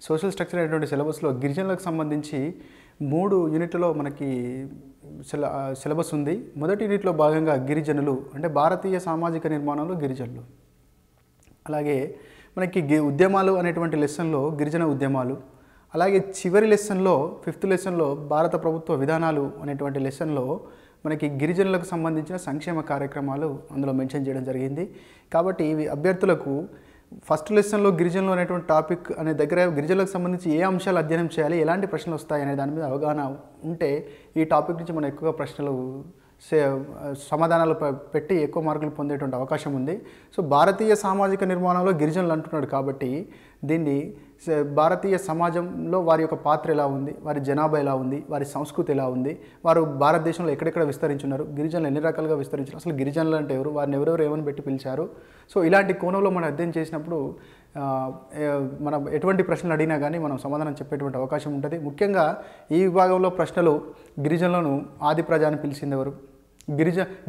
Social structure అనేటువంటి సిలబస్లో గిరిజనులకు సంబంధించి 3 యూనిట్లలో మనకి సిలబస్ ఉంది. మొదటి యూనిట్లో భాగంగా గిరిజనులు అంటే భారతీయ సామాజిక నిర్మాణంలో గిరిజనులు, అలాగే మనకి ఉద్యమాలు అనేటువంటి లెసన్లో గిరిజన ఉద్యమాలు, అలాగే చివరి లెసన్లో 5th లెసన్లో భారత ప్రభుత్వ విధానాలు అనేటువంటి లెసన్లో మనకి గిరిజనులకు సంబంధించిన సంక్షేమ కార్యక్రమాలు అందులో మెన్షన్ చేయడం జరిగింది. కాబట్టి ఇవి అభ్యర్థులకు ఫస్ట్ లెసన్లో గిరిజనులు అనేటువంటి టాపిక్ అనే దగ్గర గిరిజనులకు సంబంధించి ఏ అంశాలు అధ్యయనం చేయాలి, ఎలాంటి ప్రశ్నలు వస్తాయి అనే దాని మీద అవగాహన ఉంటే ఈ టాపిక్ నుంచి మనం ఎక్కువగా ప్రశ్నలు సమాధానాలు పెట్టి ఎక్కువ మార్కులు పొందేటువంటి అవకాశం ఉంది. సో భారతీయ సామాజిక నిర్మాణంలో గిరిజనులు అంటున్నాడు కాబట్టి దీన్ని భారతీయ సమాజంలో వారి యొక్క పాత్ర ఎలా ఉంది, వారి జనాభా ఎలా ఉంది, వారి సంస్కృతి ఎలా ఉంది, వారు భారతదేశంలో ఎక్కడెక్కడ విస్తరించున్నారు, గిరిజనులు ఎన్ని రకాలుగా విస్తరించారు, అసలు గిరిజనులు అంటే ఎవరు, వారిని ఎవరెవరు ఏమని పెట్టి పిలిచారు. సో ఇలాంటి కోణంలో మనం అధ్యయనం చేసినప్పుడు మనం ఎటువంటి ప్రశ్నలు అడిగినా కానీ మనం సమాధానం చెప్పేటువంటి అవకాశం ఉంటుంది. ముఖ్యంగా ఈ విభాగంలో ప్రశ్నలు గిరిజనులను ఆది ప్రజ అని పిలిచింది ఎవరు,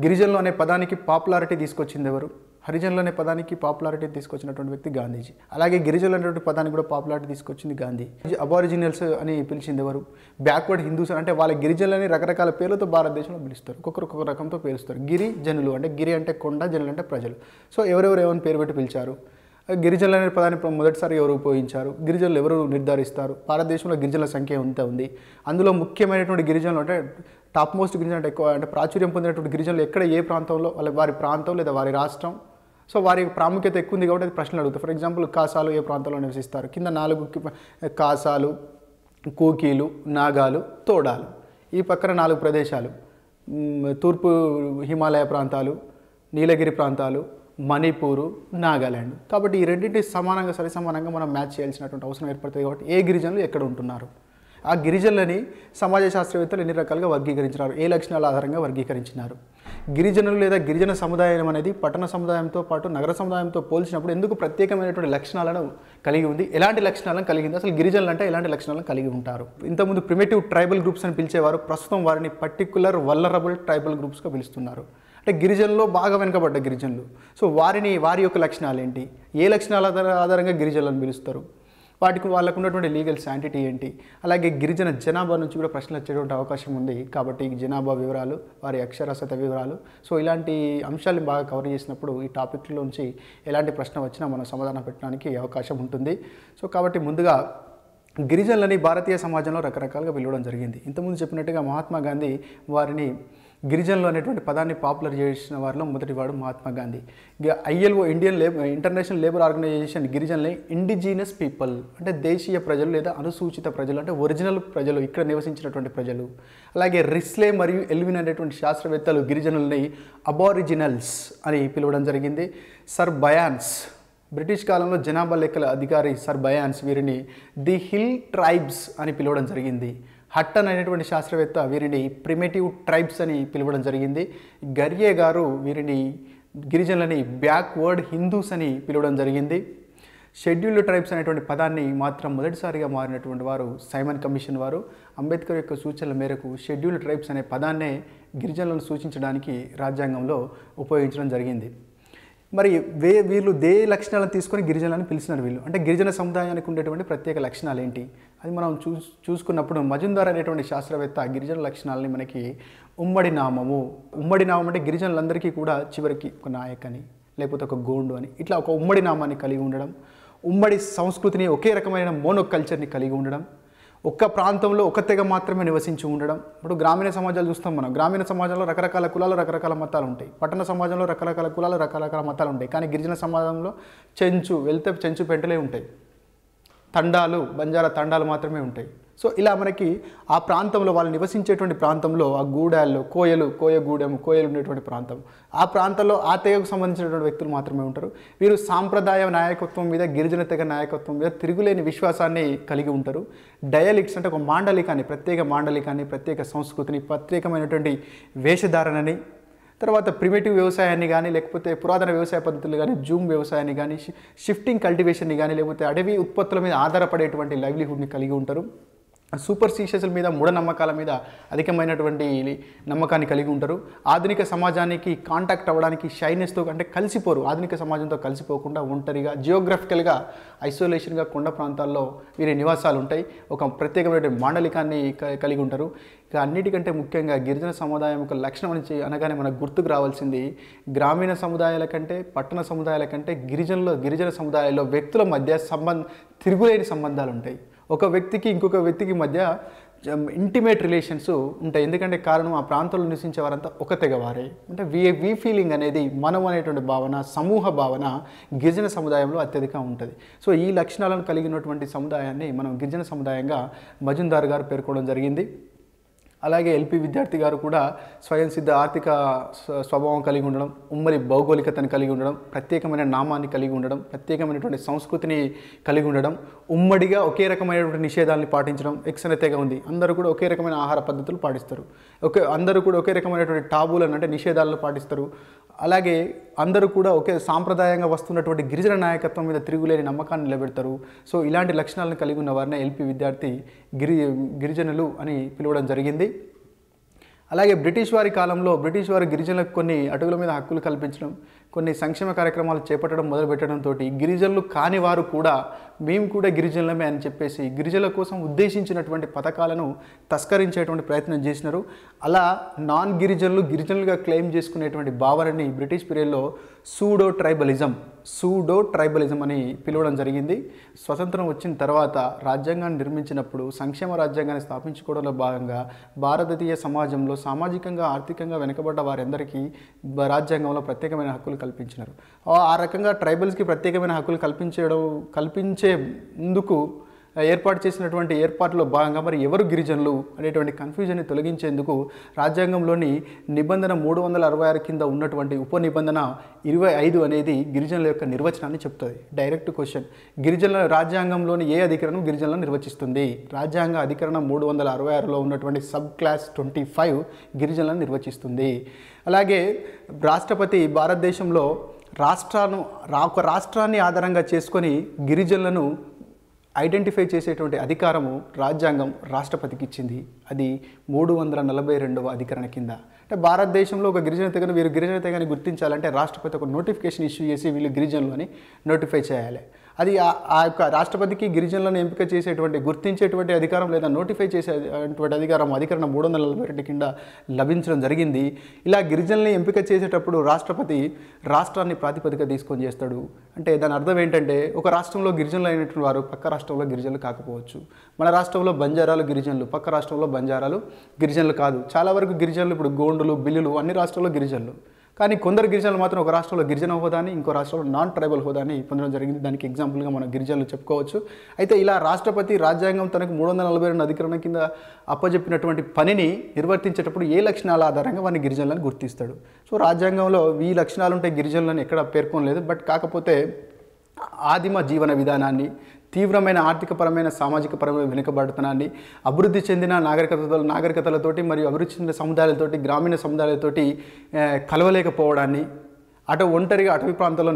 గిరిజనులు అనే పదానికి పాపులారిటీ తీసుకొచ్చింది ఎవరు, హరిజనులు అనే పదానికి పాపులారిటీ తీసుకొచ్చినటువంటి వ్యక్తి గాంధీజీ. అలాగే గిరిజనులు అనేటువంటి పదానికి కూడా పాపులారిటీ తీసుకొచ్చింది గాంధీ. అబారిజినల్స్ అని పిలిచింది ఎవరు, బ్యాక్వర్డ్ హిందూస్ అంటే వాళ్ళ గిరిజనులని రకరకాల పేర్లతో భారతదేశంలో పిలుస్తారు, ఒక్కొక్క రకంతో పేరుస్తారు. గిరిజనులు అంటే గిరి అంటే కొండ, జనులు అంటే ప్రజలు. సో ఎవరెవరు ఏమని పేరు పెట్టి పిలిచారు, గిరిజనులు అనే పదాన్ని మొదటిసారి ఎవరు ఉపయోగించారు, గిరిజనులు ఎవరు నిర్ధారిస్తారు, భారతదేశంలో గిరిజనుల సంఖ్య ఎంత ఉంది, అందులో ముఖ్యమైనటువంటి గిరిజనులు అంటే టాప్ మోస్ట్ గిరిజనులు అంటే ఎక్కువ అంటే ప్రాచుర్యం పొందినటువంటి గిరిజనులు ఎక్కడ ఏ ప్రాంతంలో వారి ప్రాంతం లేదా వారి రాష్ట్రం, సో వారి ప్రాముఖ్యత ఎక్కువ ఉంది కాబట్టి అది ప్రశ్నలు అడుగుతారు. ఫర్ ఎగ్జాంపుల్ కాసాలు ఏ ప్రాంతంలో నివసిస్తారు, కింద 4 కాసాలు, కూకీలు, నాగాలు, తోడాలు, ఈ పక్కన 4 ప్రదేశాలు, తూర్పు హిమాలయ ప్రాంతాలు, నీలగిరి ప్రాంతాలు, మణిపూరు, నాగాల్యాండ్. కాబట్టి ఈ రెండింటి సరిసమానంగా మనం మ్యాచ్ చేయాల్సినటువంటి అవసరం ఏర్పడుతుంది. కాబట్టి ఏ గిరిజనులు ఎక్కడ ఉంటున్నారు, ఆ గిరిజనులని సమాజ శాస్త్రవేత్తలు ఎన్ని రకాలుగా వర్గీకరించినారు, ఏ లక్షణాల ఆధారంగా వర్గీకరించినారు, గిరిజనులు లేదా గిరిజన సముదాయం అనేది పట్టణ సముదాయంతో పాటు నగర సముదాయంతో పోల్చినప్పుడు ఎందుకు ప్రత్యేకమైనటువంటి లక్షణాలను కలిగి ఉంది, ఎలాంటి లక్షణాలను కలిగి ఉంది, అసలు గిరిజనులు అంటే ఎలాంటి లక్షణాలను కలిగి ఉంటారు. ఇంతకుముందు ప్రిమిటివ్ ట్రైబల్ గ్రూప్స్ అని పిలిచేవారు, ప్రస్తుతం వారిని పర్టిక్యులర్ వల్నరబుల్ ట్రైబల్ గ్రూప్స్గా పిలుస్తున్నారు. అంటే గిరిజనుల్లో బాగా వెనుకబడ్డ గిరిజనులు. సో వారి యొక్క లక్షణాలు ఏంటి, ఏ లక్షణాల ఆధారంగా గిరిజనులను పిలుస్తారు, వాళ్ళకు ఉన్నటువంటి లీగల్ శాంటిటీ ఏంటి, అలాగే గిరిజన జనాభా నుంచి కూడా ప్రశ్నలు వచ్చేటువంటి అవకాశం ఉంది. కాబట్టి జనాభా వివరాలు, వారి అక్షరాస్యత వివరాలు, సో ఇలాంటి అంశాలను బాగా కవర్ చేసినప్పుడు ఈ టాపిక్లోంచి ఎలాంటి ప్రశ్న వచ్చినా మనం సమాధానం పెట్టడానికి అవకాశం ఉంటుంది. సో కాబట్టి ముందుగా గిరిజనులని భారతీయ సమాజంలో రకరకాలుగా పిలవడం జరిగింది. ఇంతకుముందు చెప్పినట్టుగా మహాత్మా గాంధీ వారిని గిరిజనులు అనేటువంటి పదాన్ని పాపులర్ చేసిన వారిలో మొదటివాడు Mahatma Gandhi. ILO international labour organisation గిరిజనులని ఇండిజినస్ పీపుల్ అంటే దేశీయ ప్రజలు లేదా అనుసూచిత ప్రజలు అంటే ఒరిజినల్ ప్రజలు, ఇక్కడ నివసించినటువంటి ప్రజలు. అలాగే రిస్లే మరియు ఎల్విన్ అనేటువంటి శాస్త్రవేత్తలు గిరిజనులని అబారిజినల్స్ అని పిలవడం జరిగింది. సర్ బయాన్స్ బ్రిటిష్ కాలంలో జనాభా లెక్కల అధికారి సర్ బయాన్స్ వీరిని ది హిల్ ట్రైబ్స్ అని పిలవడం జరిగింది. హట్టన్ అనేటువంటి శాస్త్రవేత్త వీరిని ప్రిమిటివ్ ట్రైబ్స్ అని పిలవడం జరిగింది. గర్యే గారు వీరిని గిరిజనులని బ్యాక్వర్డ్ హిందూస్ అని పిలవడం జరిగింది. షెడ్యూల్డ్ ట్రైబ్స్ అనేటువంటి పదాన్ని మాత్రం మొదటిసారిగా మారినటువంటి వారు సైమన్ కమిషన్ వారు. అంబేద్కర్ యొక్క సూచనల మేరకు షెడ్యూల్డ్ ట్రైబ్స్ అనే పదాన్నే గిరిజనులను సూచించడానికి రాజ్యాంగంలో ఉపయోగించడం జరిగింది. మరి వీళ్ళు లక్షణాలను తీసుకొని గిరిజనులను పిలిచినారు. వీళ్ళు అంటే గిరిజన సముదాయానికి ఉండేటువంటి ప్రత్యేక లక్షణాలు ఏంటి అది మనం చూసుకున్నప్పుడు మజుందార్ అనేటువంటి శాస్త్రవేత్త గిరిజన లక్షణాలని మనకి ఉమ్మడి నామం అంటే గిరిజనులందరికీ కూడా చివరికి ఒక నాయక్ అని లేకపోతే ఒక గోండు అని ఇట్లా ఒక ఉమ్మడి నామాన్ని కలిగి ఉండడం, ఉమ్మడి సంస్కృతిని ఒకే రకమైన మోనో కల్చర్ని కలిగి ఉండడం, ఒక్క ప్రాంతంలో ఒక తెగ మాత్రమే నివసించి ఉండడం. ఇప్పుడు గ్రామీణ సమాజాలు చూస్తాం మనం, గ్రామీణ సమాజంలో రకరకాల కులాలు రకరకాల మతాలు ఉంటాయి, పట్టణ సమాజంలో రకరకాల కులాలు రకరకాల మతాలు ఉంటాయి. కానీ గిరిజన సమాజంలో చెంచు పెంటలే ఉంటాయి, తండాలు బంజారా తండాలు మాత్రమే ఉంటాయి. సో ఇలా మనకి ఆ ప్రాంతంలో వాళ్ళు నివసించేటువంటి ప్రాంతంలో ఆ గూడాల్లో కోయగూడెం కోయలు ఉండేటువంటి ప్రాంతం, ఆ ప్రాంతంలో ఆ తెగకు సంబంధించినటువంటి వ్యక్తులు మాత్రమే ఉంటారు. వీరు సాంప్రదాయ నాయకత్వం మీద గిరిజన తెగ నాయకత్వం మీద తిరుగులేని విశ్వాసాన్ని కలిగి ఉంటారు. డయలిక్ట్స్ అంటే ఒక మాండలికాన్ని, ప్రత్యేక సంస్కృతిని, ప్రత్యేకమైనటువంటి వేషధారణని, తర్వాత ప్రిమిటివ్ వ్యవసాయాన్ని కానీ లేకపోతే పురాతన వ్యవసాయ పద్ధతులు కానీ జూమ్ వ్యవసాయాన్ని కానీ షిఫ్టింగ్ కల్టివేషన్ని కానీ లేకపోతే అడవి ఉత్పత్తుల మీద ఆధారపడేటువంటి లైవ్లీహుడ్ని కలిగి ఉంటారు. సూపర్స్టిషియస్ మీద మూఢనమ్మకాల మీద అధికమైనటువంటి నమ్మకాన్ని కలిగి ఉంటారు. ఆధునిక సమాజానికి కాంటాక్ట్ అవ్వడానికి షైనెస్తో అంటే కలిసిపోరు, ఆధునిక సమాజంతో కలిసిపోకుండా ఒంటరిగా జియోగ్రఫికల్గా ఐసోలేషన్గా కొండ ప్రాంతాల్లో వీరి నివాసాలు ఉంటాయి. ఒక ప్రత్యేకమైన మాండలికాన్ని కలిగి ఉంటారు. ఇక అన్నిటికంటే ముఖ్యంగా గిరిజన సముదాయం ఒక లక్షణం నుంచి అనగానే మనకు గుర్తుకు రావాల్సింది గ్రామీణ సముదాయాల కంటే పట్టణ సముదాయాల కంటే గిరిజన సముదాయాల్లో వ్యక్తుల మధ్య తిరుగులేని సంబంధాలు ఉంటాయి. ఒక వ్యక్తికి ఇంకొక వ్యక్తికి మధ్య ఇంటిమేట్ రిలేషన్స్ ఉంటాయి. ఎందుకంటే కారణం ఆ ప్రాంతంలో నివసించే వారంతా ఒక తెగవారే. అంటే వీ ఫీలింగ్ అనేది మనం అనేటువంటి భావన, సమూహ భావన గిరిజన సముదాయంలో అత్యధికంగా ఉంటుంది. సో ఈ లక్షణాలను కలిగినటువంటి సముదాయాన్ని మనం గిరిజన సముదాయంగా మజుందార్ గారు పేర్కొనడం జరిగింది. అలాగే ఎల్పి విద్యార్థి గారు కూడా స్వయం సిద్ధ ఆర్థిక స్వభావం కలిగి ఉండడం, ఉమ్మడి భౌగోళికతను కలిగి ఉండడం, ప్రత్యేకమైన నామాన్ని కలిగి ఉండడం, ప్రత్యేకమైనటువంటి సంస్కృతిని కలిగి ఉండడం, ఉమ్మడిగా ఒకే రకమైనటువంటి నిషేధాలను పాటించడం. ఎక్సనతేగా ఉంది, అందరూ కూడా ఒకే రకమైన ఆహార పద్ధతులు పాటిస్తారు. అందరూ కూడా ఒకే రకమైనటువంటి టాబులను అంటే నిషేధాలను పాటిస్తారు. అలాగే అందరూ కూడా ఒకే సాంప్రదాయంగా వస్తున్నటువంటి గిరిజన నాయకత్వం మీద తిరుగులేని నమ్మకాన్ని నిలబెడతారు. సో ఇలాంటి లక్షణాలను కలిగి ఉన్న వారిని ఎల్పి విద్యార్థి గిరిజనులు అని పిలవడం జరిగింది. అలాగే బ్రిటిష్ వారి కాలంలో బ్రిటిష్ వారు గిరిజనులకు కొన్ని అటవుల మీద హక్కులు కల్పించడం, కొన్ని సంక్షేమ కార్యక్రమాలు చేపట్టడం మొదలుపెట్టడంతో గిరిజనులు కాని వారు కూడా మేము కూడా గిరిజనులమే అని చెప్పేసి గిరిజనుల కోసం ఉద్దేశించినటువంటి పథకాలను తస్కరించేటువంటి ప్రయత్నం చేసినారు. అలా నాన్ గిరిజనులుగా క్లెయిమ్ చేసుకునేటువంటి భావనని బ్రిటిష్ పీరియడ్లో సూడో ట్రైబలిజం అని పిలవడం జరిగింది. స్వతంత్రం వచ్చిన తర్వాత రాజ్యాంగాన్ని నిర్మించినప్పుడు సంక్షేమ రాజ్యాంగాన్ని స్థాపించుకోవడంలో భాగంగా భారతీయ సమాజంలో సామాజికంగా ఆర్థికంగా వెనుకబడ్డ వారందరికీ రాజ్యాంగంలో ప్రత్యేకమైన హక్కులు కల్పించినారు. ఆ రకంగా ట్రైబల్స్కి ప్రత్యేకమైన హక్కులు కల్పించే ముందుకు ఏర్పాటు చేసినటువంటి ఏర్పాటులో భాగంగా మరి ఎవరు గిరిజనులు అనేటువంటి కన్ఫ్యూజన్ని తొలగించేందుకు రాజ్యాంగంలోని నిబంధన 366 కింద ఉన్నటువంటి ఉప నిబంధన 25 అనేది గిరిజనుల యొక్క నిర్వచనాన్ని చెప్తుంది. డైరెక్ట్ క్వశ్చన్, గిరిజనుల రాజ్యాంగంలోని ఏ అధికరణం గిరిజనులను నిర్వచిస్తుంది? రాజ్యాంగ అధికరణం 366లో ఉన్నటువంటి సబ్ క్లాస్ 25 గిరిజనులను నిర్వచిస్తుంది. అలాగే రాష్ట్రపతి భారతదేశంలో ఒక రాష్ట్రాన్ని ఆధారంగా చేసుకొని గిరిజనులను ఐడెంటిఫై చేసేటువంటి అధికారము రాజ్యాంగం రాష్ట్రపతికి ఇచ్చింది. అది 342వ అధికరణ కింద. అంటే భారతదేశంలో ఒక గిరిజన తెగను వీరు గిరిజన తెగని గుర్తించాలంటే రాష్ట్రపతి ఒక నోటిఫికేషన్ ఇష్యూ చేసి వీళ్ళు గిరిజనులు అని నోటిఫై చేయాలి. అది ఆ యొక్క రాష్ట్రపతికి గిరిజనులను ఎంపిక చేసేటువంటి గుర్తించేటువంటి అధికారం లేదా నోటిఫై చేసేటువంటి అధికారం అధికరణ 342 కింద లభించడం జరిగింది. ఇలా గిరిజనుల్ని ఎంపిక చేసేటప్పుడు రాష్ట్రపతి రాష్ట్రాన్ని ప్రాతిపదిక తీసుకొని చేస్తాడు. అంటే దాని అర్థం ఏంటంటే ఒక రాష్ట్రంలో గిరిజనులు అయినటువంటి వారు పక్క రాష్ట్రంలో గిరిజనులు కాకపోవచ్చు. మన రాష్ట్రంలో బంజారాలు గిరిజనులు, పక్క రాష్ట్రంలో బంజారాలు గిరిజనులు కాదు. చాలా వరకు గిరిజనులు ఇప్పుడు గోండులు, బిల్లులు అన్ని రాష్ట్రాల్లో గిరిజనులు. కానీ కొందరు గిరిజనులు మాత్రం ఒక రాష్ట్రంలో గిరిజన హోదాని, ఇంకో రాష్ట్రంలో నాన్ ట్రైబల్ హోదాని పొందడం జరిగింది. దానికి ఎగ్జాంపుల్గా మనం గిరిజనులు చెప్పుకోవచ్చు. అయితే ఇలా రాష్ట్రపతి రాజ్యాంగం తనకు 342 అధికరణ కింద అప్పజెప్పినటువంటి పనిని నిర్వర్తించేటప్పుడు ఏ లక్షణాల ఆధారంగా వారిని గిరిజనులను గుర్తిస్తాడు. సో రాజ్యాంగంలో ఈ లక్షణాలు ఉంటే గిరిజనులను ఎక్కడ పేర్కొనలేదు. బట్ కాకపోతే ఆదిమ జీవన విధానాన్ని, తీవ్రమైన ఆర్థికపరమైన సామాజికపరమైన వెనుకబడుతనాన్ని, అభివృద్ధి చెందిన నాగరికతలతోటి మరియు అభివృద్ధి చెందిన సముదాయాలతోటి గ్రామీణ సముదాయాలతోటి కలవలేకపోవడాన్ని, ఒంటరిగా అటవీ ప్రాంతాల్లో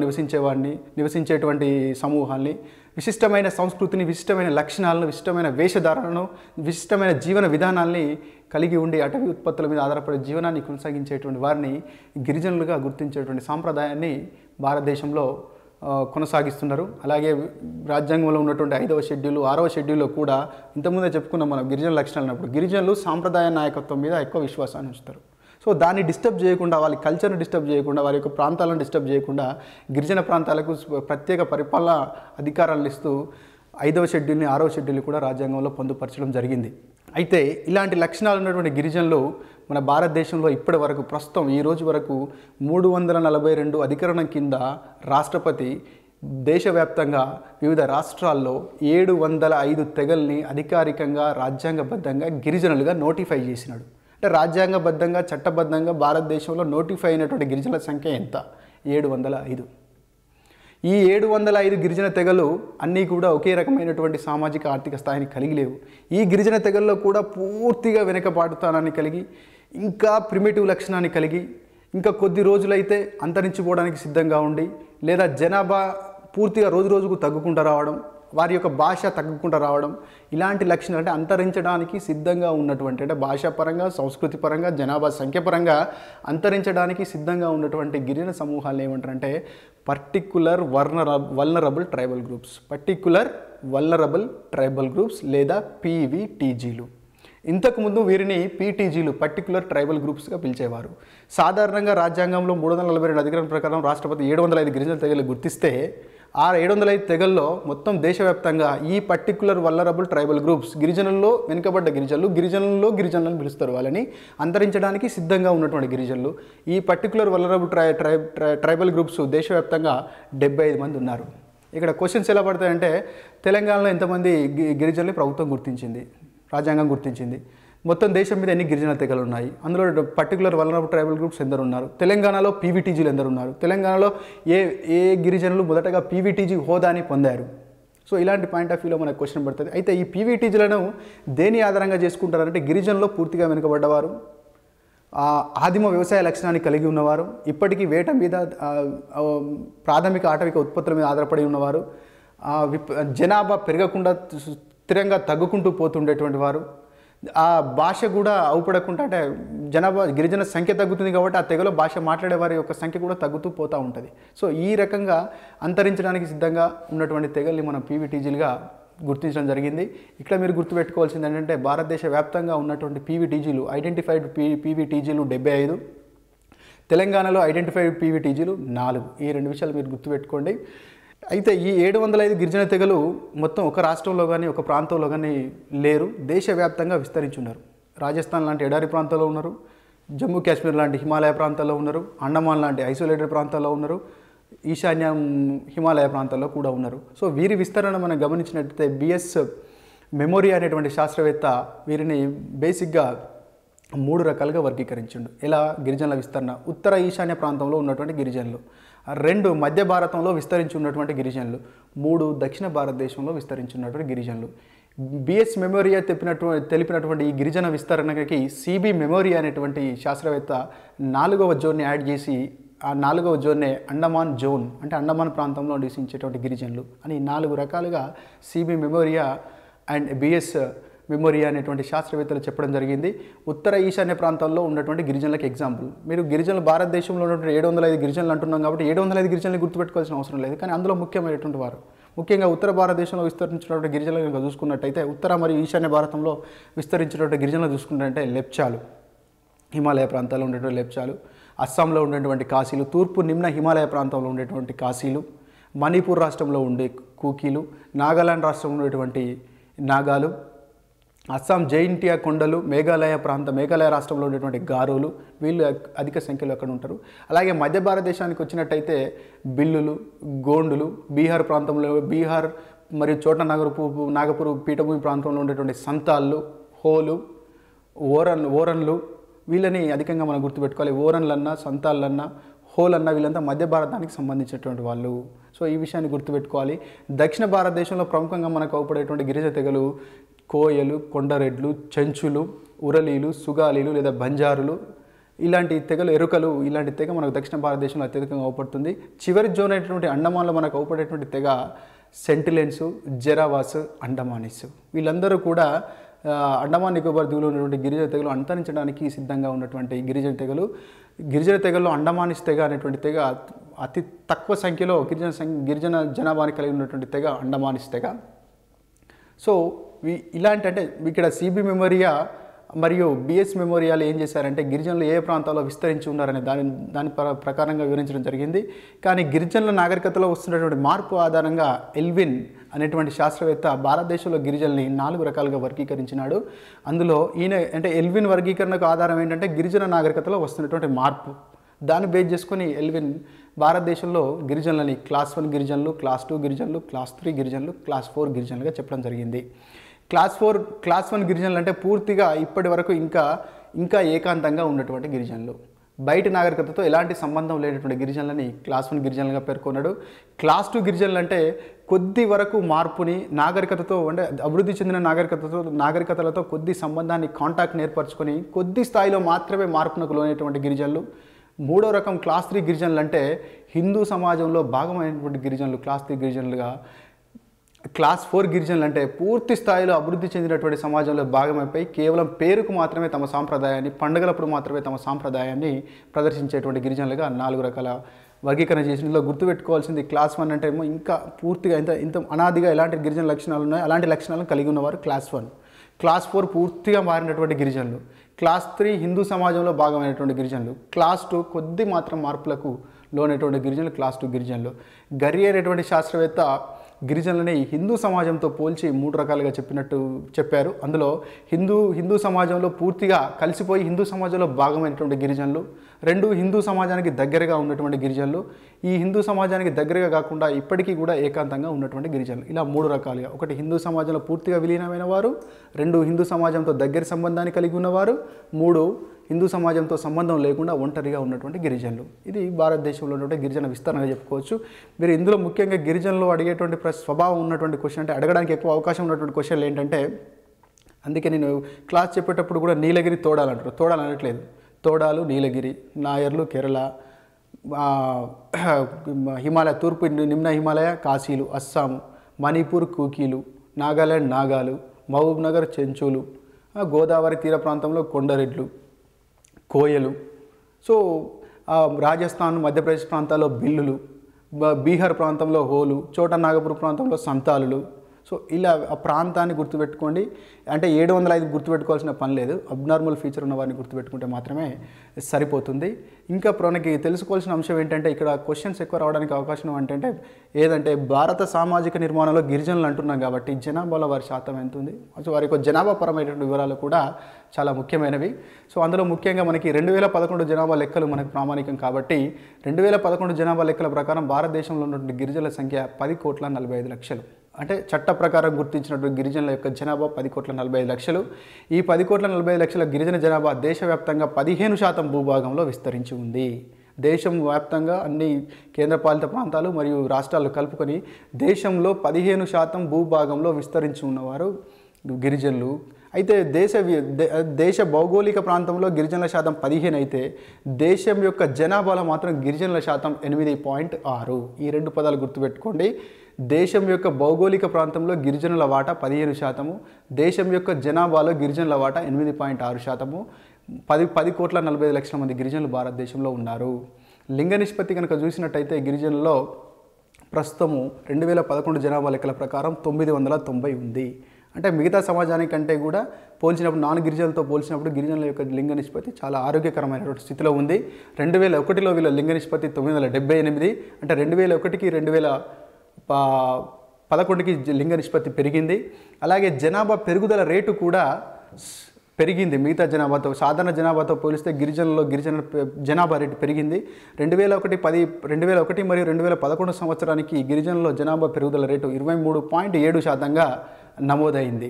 నివసించేటువంటి సమూహాల్ని, విశిష్టమైన సంస్కృతిని, విశిష్టమైన లక్షణాలను, విశిష్టమైన వేషధారణను, విశిష్టమైన జీవన విధానాల్ని కలిగి ఉండి అటవీ ఉత్పత్తుల మీద ఆధారపడే జీవనాన్ని కొనసాగించేటువంటి వారిని గిరిజనులుగా గుర్తించేటువంటి సాంప్రదాయాన్ని భారతదేశంలో కొనసాగిస్తున్నారు. అలాగే రాజ్యాంగంలో ఉన్నటువంటి 5వ షెడ్యూల్ 6వ షెడ్యూల్లో కూడా ఇంతకుముందే చెప్పుకున్నాం మనం గిరిజన లక్షణాలు అన్నప్పుడు గిరిజనులు సాంప్రదాయ నాయకత్వం మీద ఎక్కువ విశ్వాసాన్ని ఉంచుతారు. సో దాన్ని డిస్టర్బ్ చేయకుండా, వాళ్ళ కల్చర్ని డిస్టర్బ్ చేయకుండా, వారి యొక్క ప్రాంతాలను డిస్టర్బ్ చేయకుండా గిరిజన ప్రాంతాలకు ప్రత్యేక పరిపాలన అధికారాలను ఇస్తూ 5వ షెడ్యూల్ని 6వ షెడ్యూల్ని కూడా రాజ్యాంగంలో పొందుపరచడం జరిగింది. అయితే ఇలాంటి లక్షణాలు ఉన్నటువంటి గిరిజనులు మన భారతదేశంలో ఇప్పటి వరకు ప్రస్తుతం ఈ రోజు వరకు 342 అధికరణం కింద రాష్ట్రపతి దేశవ్యాప్తంగా వివిధ రాష్ట్రాల్లో 705 తెగల్ని అధికారికంగా రాజ్యాంగబద్ధంగా గిరిజనులుగా నోటిఫై చేసినాడు. అంటే రాజ్యాంగబద్ధంగా చట్టబద్ధంగా భారతదేశంలో నోటిఫై అయినటువంటి గిరిజనుల సంఖ్య ఎంత? 705. ఈ 705 గిరిజన తెగలు అన్నీ కూడా ఒకే రకమైనటువంటి సామాజిక ఆర్థిక స్థాయిని కలిగి లేవు. ఈ గిరిజన తెగల్లో కూడా పూర్తిగా వెనుకబాటుతనాన్ని కలిగి, ఇంకా ప్రిమిటివ్ లక్షణాన్ని కలిగి, ఇంకా కొద్ది రోజులైతే అంతరించిపోవడానికి సిద్ధంగా ఉండి, లేదా జనాభా పూర్తిగా రోజు రోజుకు తగ్గుకుంటూ రావడం, వారి యొక్క భాష తగ్గుకుంటూ రావడం, ఇలాంటి లక్షణాలు అంటే అంతరించడానికి సిద్ధంగా ఉన్నటువంటి, అంటే భాషాపరంగా, సంస్కృతి పరంగా, జనాభా సంఖ్య పరంగా అంతరించడానికి సిద్ధంగా ఉన్నటువంటి గిరిజన సమూహాలు ఏమంటారంటే particular vulnerable tribal groups, particular vulnerable tribal groups లేదా పీవీటీజీలు. ఇంతకుముందు వీరిని పీటీజీలు, పర్టిక్యులర్ ట్రైబల్ గ్రూప్స్గా పిలిచేవారు. సాధారణంగా రాజ్యాంగంలో 342 అధికరణ ప్రకారం రాష్ట్రపతి 705 గిరిజన తెగలు గుర్తిస్తే ఆ 705 తెగల్లో మొత్తం దేశవ్యాప్తంగా ఈ పర్టిక్యులర్ వల్నరబుల్ ట్రైబల్ గ్రూప్స్, గిరిజనుల్లో వెనుకబడ్డ గిరిజనులను పిలుస్తారు. వాళ్ళని అంతరించడానికి సిద్ధంగా ఉన్నటువంటి గిరిజనులు. ఈ పర్టిక్యులర్ వల్నరబుల్ ట్రైబల్ గ్రూప్స్ దేశవ్యాప్తంగా 75 మంది ఉన్నారు. ఇక్కడ క్వశ్చన్స్ ఎలా పడతాయంటే తెలంగాణలో ఎంతమంది గిరిజనులు ప్రభుత్వం గుర్తించింది, రాజ్యాంగం గుర్తించింది, మొత్తం దేశం మీద ఎన్ని గిరిజన తెగలు ఉన్నాయి, అందులో పర్టికులర్ వల్నరబుల్ ట్రైబల్ గ్రూప్స్ ఎందరు ఉన్నారు, తెలంగాణలో పీవీటీజీలు ఎందరు ఉన్నారు, తెలంగాణలో ఏ గిరిజనులు మొదటగా పీవీటీజీ హోదాని పొందారు. సో ఇలాంటి పాయింట్ ఆఫ్ వ్యూలో మనకు క్వశ్చన్ పడుతుంది. అయితే ఈ పీవీటీజీలను దేని ఆధారంగా చేసుకుంటారంటే గిరిజనుల్లో పూర్తిగా వెనుకబడ్డవారు, ఆదిమ వ్యవసాయ లక్షణాన్ని కలిగి ఉన్నవారు, ఇప్పటికీ వేట మీద, ప్రాథమిక ఆటవిక ఉత్పత్తుల మీద ఆధారపడి ఉన్నవారు, జనాభా పెరగకుండా స్థిరంగా తగ్గుకుంటూ పోతుండేటువంటి వారు, ఆ భాష కూడా అవుపడకుండా, అంటే గిరిజన సంఖ్య తగ్గుతుంది కాబట్టి ఆ తెగలో భాష మాట్లాడే వారి యొక్క సంఖ్య కూడా తగ్గుతూ పోతూ ఉంటుంది. సో ఈ రకంగా అంతరించడానికి సిద్ధంగా ఉన్నటువంటి తెగల్ని మనం పీవీటీజీలుగా గుర్తించడం జరిగింది. ఇక్కడ మీరు గుర్తుపెట్టుకోవాల్సింది ఏంటంటే భారతదేశ వ్యాప్తంగా ఉన్నటువంటి పీవీటీజీలు, ఐడెంటిఫైడ్ పీవీటీజీలు 75, తెలంగాణలో ఐడెంటిఫైడ్ పీవీటీజీలు 4. ఈ 2 విషయాలు మీరు గుర్తుపెట్టుకోండి. అయితే ఈ 705 గిరిజన తెగలు మొత్తం ఒక రాష్ట్రంలో కానీ ఒక ప్రాంతంలో కానీ లేరు, దేశవ్యాప్తంగా విస్తరించున్నారు. రాజస్థాన్ లాంటి ఎడారి ప్రాంతాల్లో ఉన్నారు, జమ్మూ కాశ్మీర్ లాంటి హిమాలయ ప్రాంతాల్లో ఉన్నారు, అండమాన్ లాంటి ఐసోలేటెడ్ ప్రాంతాల్లో ఉన్నారు, ఈశాన్య హిమాలయ ప్రాంతాల్లో కూడా ఉన్నారు. సో వీరి విస్తరణ మనం గమనించినట్లయితే బిఎస్ మెమోరియా అనేటువంటి శాస్త్రవేత్త వీరిని బేసిక్గా 3 రకాలుగా వర్గీకరించిండు. ఎలా? గిరిజనుల విస్తరణ, ఉత్తర ఈశాన్య ప్రాంతంలో ఉన్నటువంటి గిరిజనులు, 2 మధ్య భారతంలో విస్తరించి ఉన్నటువంటి గిరిజనులు, 3 దక్షిణ భారతదేశంలో విస్తరించి ఉన్నటువంటి గిరిజనులు. బిఎస్ మెమోరియా తెలిపినటువంటి ఈ గిరిజన విస్తరణకి సిబి మెమోరియా అనేటువంటి శాస్త్రవేత్త 4వ జోన్ని యాడ్ చేసి ఆ 4వ జోన్నే అండమాన్ జోన్, అంటే అండమాన్ ప్రాంతంలో నివసించేటువంటి గిరిజనులు అని 4 రకాలుగా సిబి మెమోరియా అండ్ బిఎస్ మెమోరియా అనేటువంటి శాస్త్రవేత్తలు చెప్పడం జరిగింది. ఉత్తర ఈశాన్య ప్రాంతాల్లో ఉన్నటువంటి గిరిజనులకు ఎగ్జాంపుల్, మీరు గిరిజనులు భారతదేశంలో ఉన్నటువంటి 705 గిరిజనులు అంటున్నాం కాబట్టి 705 గిరిజనులు గుర్తుపెట్టుకోవాల్సిన అవసరం లేదు, కానీ అందులో ముఖ్యమైనటువంటి వారు, ముఖ్యంగా ఉత్తర భారతదేశంలో విస్తరించినటువంటి గిరిజనులు కనుక చూసుకున్నట్టయితే, ఉత్తర మరియు ఈశాన్య భారతంలో విస్తరించినటువంటి గిరిజనులు చూసుకున్నట్టయితే లెప్చాలు, హిమాలయ ప్రాంతాల్లో ఉండేటువంటి లెప్చాలు, అస్సాంలో ఉండేటువంటి కాశీలు, తూర్పు నిమ్న హిమాలయ ప్రాంతంలో ఉండేటువంటి కాశీలు, మణిపూర్ రాష్ట్రంలో ఉండే కూకీలు, నాగాలాండ్ రాష్ట్రంలో ఉండేటువంటి నాగాలు, అస్సాం జైంటియా కొండలు, మేఘాలయ రాష్ట్రంలో ఉండేటువంటి గారోలు, వీళ్ళు అధిక సంఖ్యలో అక్కడ ఉంటారు. అలాగే మధ్య భారతదేశానికి వచ్చినట్టయితే బిల్లులు, గోండులు, బీహార్ ప్రాంతంలో బీహార్ మరియు చోట నాగపూర్ పీఠభూమి ప్రాంతంలో ఉండేటువంటి సంతాళ్ళు, హోలు, ఓరన్లు, వీళ్ళని అధికంగా మనం గుర్తుపెట్టుకోవాలి. ఓరన్లన్నా, సంతాళ్ళన్నా, హోల్ అన్న వీళ్ళంతా మధ్య భారతానికి సంబంధించినటువంటి వాళ్ళు. సో ఈ విషయాన్ని గుర్తుపెట్టుకోవాలి. దక్షిణ భారతదేశంలో ప్రముఖంగా మనకు అవుపడేటువంటి గిరిజన తెగలు కోయలు, కొండరెడ్లు, చెంచులు, ఉరలీలు, సుగాలీలు లేదా బంజారులు, ఇలాంటి తెగలు, ఎరుకలు, ఇలాంటి తెగ మనకు దక్షిణ భారతదేశంలో అత్యధికంగా అవుపడుతుంది. చివరి జోన్ అయినటువంటి అండమాన్లో మనకు అవుపడేటువంటి తెగ సెంటిలెన్స్, జెరావాస్, అండమానిస్, వీళ్ళందరూ కూడా అండమాన్ నికోబార్ దీవులో ఉన్నటువంటి గిరిజన తెగలు అంతరించడానికి సిద్ధంగా ఉన్నటువంటి గిరిజన తెగల్లో అండమానిస్ తెగ అనేటువంటి తెగ అతి తక్కువ సంఖ్యలో గిరిజన జనాభాని కలిగి ఉన్నటువంటి తెగ అండమానిస్ తెగ. సో ఇలాంటి, అంటే ఇక్కడ సిబి మెమోరియా మరియు బిఎస్ మెమోరియాలు ఏం చేశారంటే గిరిజనులు ఏ ప్రాంతాల్లో విస్తరించి ఉన్నారనే దాని ప్రకారంగా వివరించడం జరిగింది. కానీ గిరిజనుల నాగరికతలో వస్తున్నటువంటి మార్పు ఆధారంగా ఎల్విన్ అనేటువంటి శాస్త్రవేత్త భారతదేశంలో గిరిజనుల్ని 4 రకాలుగా వర్గీకరించినాడు. అందులో అంటే ఎల్విన్ వర్గీకరణకు ఆధారం ఏంటంటే గిరిజన నాగరికతలో వస్తున్నటువంటి మార్పు. దాన్ని బేస్ చేసుకొని ఎల్విన్ భారతదేశంలో గిరిజనులని క్లాస్ 1 గిరిజనులు, క్లాస్ 2 గిరిజనులు, క్లాస్ 3 గిరిజనులు, క్లాస్ 4 గిరిజనులుగా చెప్పడం జరిగింది. క్లాస్ 1 గిరిజనులు అంటే పూర్తిగా ఇప్పటి వరకు ఇంకా ఏకాంతంగా ఉన్నటువంటి గిరిజనులు, బయట నాగరికతతో ఎలాంటి సంబంధం లేనటువంటి గిరిజనులని క్లాస్ 1 గిరిజనులుగా పేర్కొన్నాడు. క్లాస్ 2 గిరిజనులు అంటే కొద్ది వరకు మార్పుని నాగరికతతో, అంటే అభివృద్ధి చెందిన నాగరికతలతో కొద్ది సంబంధాన్ని కాంటాక్ట్ ఏర్పరచుకొని కొద్ది స్థాయిలో మాత్రమే మార్పునకు లోనేటువంటి గిరిజనులు. మూడో రకం క్లాస్ 3 గిరిజనులు అంటే హిందూ సమాజంలో భాగమైనటువంటి గిరిజనులు క్లాస్ 3 గిరిజనులుగా. క్లాస్ 4 గిరిజనులు అంటే పూర్తి స్థాయిలో అభివృద్ధి చెందినటువంటి సమాజంలో భాగమైపోయి కేవలం పేరుకు మాత్రమే తమ సాంప్రదాయాన్ని, పండుగలప్పుడు మాత్రమే తమ సాంప్రదాయాన్ని ప్రదర్శించేటువంటి గిరిజనులుగా 4 రకాల వర్గీకరణ చేసి ఇందులో గుర్తుపెట్టుకోవాల్సింది క్లాస్ 1 అంటే ఏమో ఇంకా పూర్తిగా ఇంత అనాదిగా ఎలాంటి గిరిజన లక్షణాలు ఉన్నాయో అలాంటి లక్షణాలను కలిగి ఉన్నవారు క్లాస్ 1. క్లాస్ 4 పూర్తిగా మారినటువంటి గిరిజనులు. క్లాస్ 3 హిందూ సమాజంలో భాగమైనటువంటి గిరిజనులు. క్లాస్ 2 కొద్ది మాత్రం మార్పులకు లోనటువంటి గిరిజనులు క్లాస్ 2 గిరిజనులు. గర్రి అనేటువంటి శాస్త్రవేత్త గిరిజనులని హిందూ సమాజంతో పోల్చి 3 రకాలుగా చెప్పారు. అందులో హిందూ సమాజంలో పూర్తిగా కలిసిపోయి హిందూ సమాజంలో భాగమైనటువంటి గిరిజనులు, 2 హిందూ సమాజానికి దగ్గరగా ఉన్నటువంటి గిరిజనులు, ఈ హిందూ సమాజానికి దగ్గరగా కాకుండా ఇప్పటికీ కూడా ఏకాంతంగా ఉన్నటువంటి గిరిజనులు. ఇలా 3 రకాలుగా, ఒకటి హిందూ సమాజంలో పూర్తిగా విలీనమైన వారు, 2 హిందూ సమాజంతో దగ్గర సంబంధాన్ని కలిగి ఉన్నవారు, 3 హిందూ సమాజంతో సంబంధం లేకుండా ఒంటరిగా ఉన్నటువంటి గిరిజనులు. ఇది భారతదేశంలో ఉన్నటువంటి గిరిజన విస్తరణగా చెప్పుకోవచ్చు. మీరు ఇందులో ముఖ్యంగా గిరిజనులు అడిగేటువంటి స్వభావం ఉన్నటువంటి క్వశ్చన్ అంటే అడగడానికి ఎక్కువ అవకాశం ఉన్నటువంటి క్వశ్చన్లు ఏంటంటే, అందుకే నేను క్లాస్ చెప్పేటప్పుడు కూడా నీలగిరి తోడాలు అంటారు. తోడాలు అనట్లేదు, తోడాలు నీలగిరి, నాయర్లు కేరళ, హిమాలయ తూర్పు నిమ్న హిమాలయ కాశీలు అస్సాము, మణిపూర్ కూకీలు, నాగాలాండ్ నాగాలు, మహబూబ్ నగర్ చెంచులు, గోదావరి తీర ప్రాంతంలో కొండరెడ్లు, కోయలు, సో రాజస్థాన్ మధ్యప్రదేశ్ ప్రాంతాల్లో బిల్లులు, బీహార్ ప్రాంతంలో హోలు, చోటా నాగపూర్ ప్రాంతంలో సంతాలులు. సో ఇలా ఆ ప్రాంతాన్ని గుర్తుపెట్టుకోండి. అంటే 705 గుర్తుపెట్టుకోవాల్సిన పని లేదు, అబ్నార్మల్ ఫీచర్ ఉన్న వారిని గుర్తుపెట్టుకుంటే మాత్రమే సరిపోతుంది. ఇంకా మనకి తెలుసుకోవాల్సిన అంశం ఏంటంటే, ఇక్కడ క్వశ్చన్స్ ఎక్కువ రావడానికి అవకాశం ఏదంటే భారత సామాజిక నిర్మాణంలో గిరిజనులు అంటున్నాం కాబట్టి జనాభాలో వారి శాతం ఎంత ఉంది, సో వారి యొక్క జనాభా పరమైనటువంటి వివరాలు కూడా చాలా ముఖ్యమైనవి. సో అందులో ముఖ్యంగా మనకి 2011 జనాభా లెక్కలు మనకు ప్రామాణికం కాబట్టి 2011 జనాభా లెక్కల ప్రకారం భారతదేశంలో ఉన్నటువంటి గిరిజనుల సంఖ్య 10,45,00,000. అంటే చట్ట ప్రకారం గుర్తించినటువంటి గిరిజనుల యొక్క జనాభా 10,45,00,000. ఈ 10,45,00,000 గిరిజన జనాభా దేశవ్యాప్తంగా 15% భూభాగంలో విస్తరించి ఉంది. దేశం వ్యాప్తంగా అన్ని కేంద్రపాలిత ప్రాంతాలు మరియు రాష్ట్రాలు కలుపుకొని దేశంలో 15% భూభాగంలో విస్తరించి ఉన్నవారు గిరిజనులు. అయితే దేశ భౌగోళిక ప్రాంతంలో గిరిజనుల శాతం 15 అయితే దేశం యొక్క జనాభాలో మాత్రం గిరిజనుల శాతం 8.6. ఈ 2 పదాలు గుర్తుపెట్టుకోండి. దేశం యొక్క భౌగోళిక ప్రాంతంలో గిరిజనుల వాటా 15%, దేశం యొక్క జనాభాలో గిరిజనుల వాటా 8.6%. 10,40,00,000 మంది గిరిజనులు భారతదేశంలో ఉన్నారు. లింగ నిష్పత్తి కనుక చూసినట్టయితే గిరిజనుల్లో ప్రస్తుతము 2011 జనాభా లెక్కల ప్రకారం 990 ఉంది. అంటే మిగతా సమాజానికంటే కూడా పోల్చినప్పుడు నాన్ గిరిజనులతో పోల్చినప్పుడు గిరిజనుల యొక్క లింగ నిష్పత్తి చాలా ఆరోగ్యకరమైనటువంటి స్థితిలో ఉంది. 2001లో వీళ్ళ లింగ నిష్పత్తి 978. అంటే 2001కి 2011కి లింగ నిష్పత్తి పెరిగింది. అలాగే జనాభా పెరుగుదల రేటు కూడా పెరిగింది. మిగతా జనాభాతో సాధారణ జనాభాతో పోలిస్తే గిరిజన జనాభా రేటు పెరిగింది. 2001 మరియు 2011 సంవత్సరానికి గిరిజనుల జనాభా పెరుగుదల రేటు 23.7%గా నమోదైంది.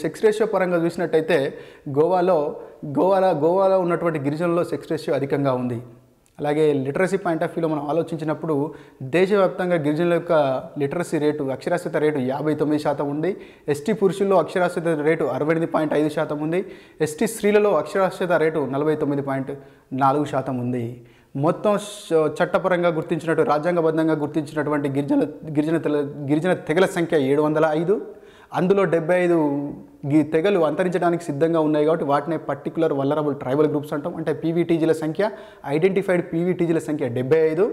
సెక్స్ రేషియో పరంగా చూసినట్టయితే గోవాలో ఉన్నటువంటి గిరిజనుల్లో సెక్స్ రేషియో అధికంగా ఉంది. అలాగే లిటరసీ పాయింట్ ఆఫ్ వ్యూలో మనం ఆలోచించినప్పుడు దేశవ్యాప్తంగా గిరిజనుల యొక్క లిటరసీ రేటు అక్షరాస్యత రేటు 59% ఉంది. ఎస్టీ పురుషుల్లో అక్షరాస్యత రేటు 68.5% ఉంది. ఎస్టీ స్త్రీలలో అక్షరాస్యత రేటు 49.4% ఉంది. మొత్తం చట్టపరంగా గుర్తించినట్టు రాజ్యాంగబద్ధంగా గుర్తించినటువంటి గిరిజన తెగల సంఖ్య 705. అందులో 75 తెగలు అంతరించడానికి సిద్ధంగా ఉన్నాయి కాబట్టి వాటినే పర్టికులర్ వల్నరబుల్ ట్రైబల్ గ్రూప్స్ అంటాం. అంటే పీవీటీజీల సంఖ్య, ఐడెంటిఫైడ్ పీవీటీజీల సంఖ్య 75.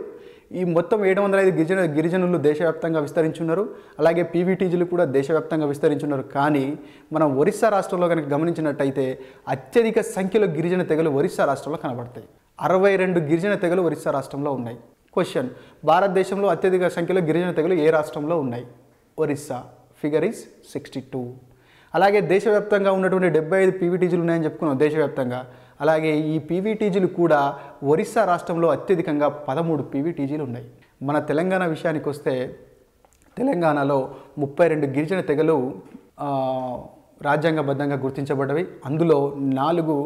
ఈ మొత్తం 705 గిరిజనులు దేశవ్యాప్తంగా విస్తరించున్నారు. అలాగే పీవీటీజీలు కూడా దేశవ్యాప్తంగా విస్తరించున్నారు. కానీ మనం ఒరిస్సా రాష్ట్రంలో కనుక గమనించినట్టయితే అత్యధిక సంఖ్యలో గిరిజన తెగలు ఒరిస్సా రాష్ట్రంలో కనబడతాయి. 62 గిరిజన తెగలు ఒరిస్సా రాష్ట్రంలో ఉన్నాయి. క్వశ్చన్, భారతదేశంలో అత్యధిక సంఖ్యలో గిరిజన తెగలు ఏ రాష్ట్రంలో ఉన్నాయి? ఒరిస్సా. Figure is 62. అలాగే దేశవ్యాప్తంగా ఉన్నటువంటి 75 పీవీటీజీలు ఉన్నాయని చెప్పుకున్నాం దేశవ్యాప్తంగా. అలాగే ఈ పీవీటీజీలు కూడా ఒరిస్సా రాష్ట్రంలో అత్యధికంగా 13 పీవీటీజీలు ఉన్నాయి. మన తెలంగాణ విషయానికి వస్తే తెలంగాణలో 32 గిరిజన తెగలు రాజ్యాంగబద్ధంగా గుర్తించబడ్డవి. అందులో 4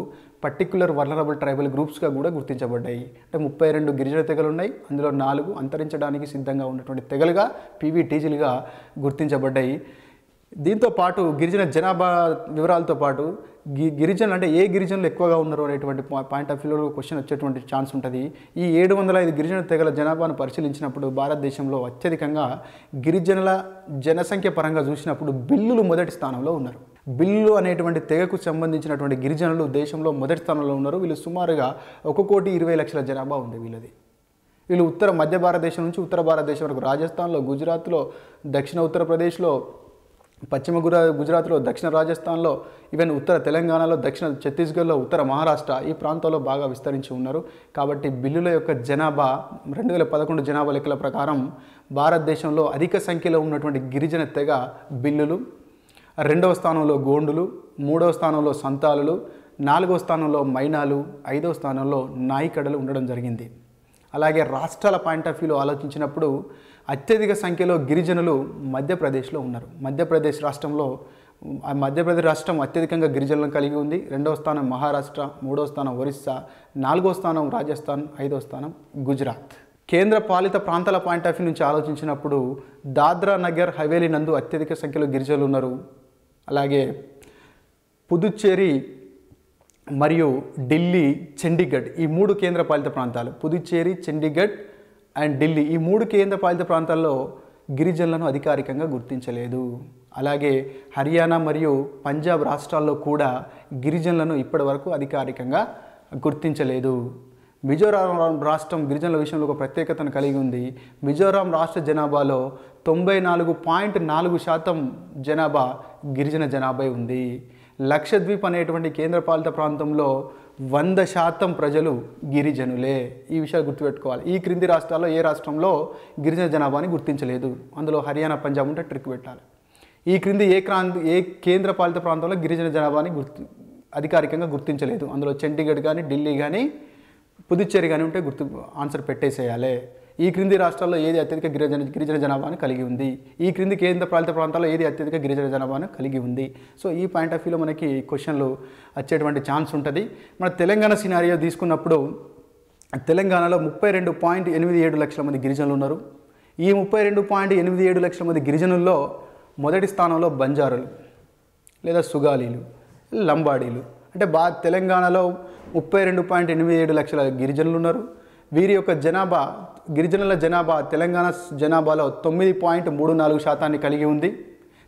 పర్టిక్యులర్ వల్నరబుల్ ట్రైబల్ గ్రూప్స్గా కూడా గుర్తించబడ్డాయి. అంటే 32 గిరిజన తెగలు ఉన్నాయి. అందులో 4 అంతరించడానికి సిద్ధంగా ఉన్నటువంటి తెగలుగా పీవీటీజీలుగా గుర్తించబడ్డాయి. దీంతో పాటు గిరిజన జనాభా వివరాలతో పాటు గిరిజనులు అంటే ఏ గిరిజనులు ఎక్కువగా ఉన్నారు అనేటువంటి పాయింట్ ఆఫ్ వ్యూలో క్వశ్చన్ వచ్చేటువంటి ఛాన్స్ ఉంటుంది. ఈ 705 గిరిజన తెగల జనాభాను పరిశీలించినప్పుడు భారతదేశంలో అత్యధికంగా గిరిజనుల జనసంఖ్య పరంగా చూసినప్పుడు బిల్లులు మొదటి స్థానంలో ఉన్నారు. బిల్లు అనేటువంటి తెగకు సంబంధించినటువంటి గిరిజనులు దేశంలో మొదటి స్థానంలో ఉన్నారు. వీళ్ళు సుమారుగా 1,20,00,000 జనాభా ఉంది వీళ్ళది. వీళ్ళు మధ్య భారతదేశం నుంచి ఉత్తర భారతదేశం వరకు రాజస్థాన్లో, గుజరాత్లో, దక్షిణ ఉత్తరప్రదేశ్లో, పశ్చిమ గుజరాత్లో, దక్షిణ రాజస్థాన్లో, ఈవెన్ ఉత్తర తెలంగాణలో, దక్షిణ ఛత్తీస్గఢ్లో, ఉత్తర మహారాష్ట్ర ఈ ప్రాంతాల్లో బాగా విస్తరించి ఉన్నారు. కాబట్టి బిల్లుల యొక్క జనాభా 2011 జనాభా లెక్కల ప్రకారం భారతదేశంలో అధిక సంఖ్యలో ఉన్నటువంటి గిరిజన తెగ బిల్లులు, 2వ స్థానంలో గోండులు, 3వ స్థానంలో సంతాలులు, 4వ స్థానంలో మైనాలు, 5వ స్థానంలో నాయికడలు ఉండడం జరిగింది. అలాగే రాష్ట్రాల పాయింట్ ఆఫ్ వ్యూలో ఆలోచించినప్పుడు అత్యధిక సంఖ్యలో గిరిజనులు మధ్యప్రదేశ్లో ఉన్నారు. మధ్యప్రదేశ్ రాష్ట్రం అత్యధికంగా గిరిజనులను కలిగి ఉంది. 2వ స్థానం మహారాష్ట్ర, 3వ స్థానం ఒరిస్సా, 4వ స్థానం రాజస్థాన్, 5వ స్థానం గుజరాత్. కేంద్ర పాలిత ప్రాంతాల పాయింట్ ఆఫ్ వ్యూ నుంచి ఆలోచించినప్పుడు దాద్రా నగర్ హవేలీ నందు అత్యధిక సంఖ్యలో గిరిజనులు ఉన్నారు. అలాగే పుదుచ్చేరి మరియు ఢిల్లీ, చండీగఢ్ ఈ 3 కేంద్ర పాలిత ప్రాంతాలు, పుదుచ్చేరి, చండీగఢ్ అండ్ ఢిల్లీ ఈ 3 కేంద్ర పాలిత ప్రాంతాల్లో గిరిజనులను అధికారికంగా గుర్తించలేదు. అలాగే హర్యానా మరియు పంజాబ్ రాష్ట్రాల్లో కూడా గిరిజనులను ఇప్పటి వరకు అధికారికంగా గుర్తించలేదు. మిజోరాం రాష్ట్రం గిరిజనుల విషయంలో ఒక ప్రత్యేకతను కలిగి ఉంది. మిజోరాం రాష్ట్ర జనాభాలో 94.4% జనాభా గిరిజన జనాభా ఉంది. లక్షద్వీప్ అనేటువంటి కేంద్రపాలిత ప్రాంతంలో 100% ప్రజలు గిరిజనులే. ఈ విషయాలు గుర్తుపెట్టుకోవాలి. ఈ క్రింది రాష్ట్రాల్లో ఏ రాష్ట్రంలో గిరిజన జనాభాని గుర్తించలేదు? అందులో హర్యానా, పంజాబ్ ఉంటే ట్రిక్ పెట్టాలి. ఈ క్రింది ఏ కేంద్రపాలిత ప్రాంతంలో గిరిజన జనాభాని అధికారికంగా గుర్తించలేదు? అందులో చండీగఢ్ కానీ, ఢిల్లీ కానీ, పుదుచ్చేరి కానీ ఉంటే ఆన్సర్ పెట్టేసేయాలి. ఈ క్రింది రాష్ట్రాల్లో ఏది అత్యధిక గిరిజన జనాభాను కలిగి ఉంది? ఈ క్రింది కేంద్ర పాలిత ప్రాంతాల్లో ఏది అత్యధిక గిరిజన జనాభాను కలిగి ఉంది? సో ఈ పాయింట్ ఆఫ్ వ్యూలో మనకి క్వశ్చన్లు వచ్చేటువంటి ఛాన్స్ ఉంటుంది. మన తెలంగాణ సినారియో తీసుకున్నప్పుడు తెలంగాణలో 32.87 లక్షల మంది గిరిజనులు ఉన్నారు. ఈ 32.87 లక్షల మంది గిరిజనుల్లో మొదటి స్థానంలో బంజారులు లేదా సుగాలీలు, లంబాడీలు. అంటే తెలంగాణలో 32.87 లక్షల గిరిజనులు ఉన్నారు. వీరి యొక్క గిరిజనుల జనాభా తెలంగాణ జనాభాలో 9.34% కలిగి ఉంది.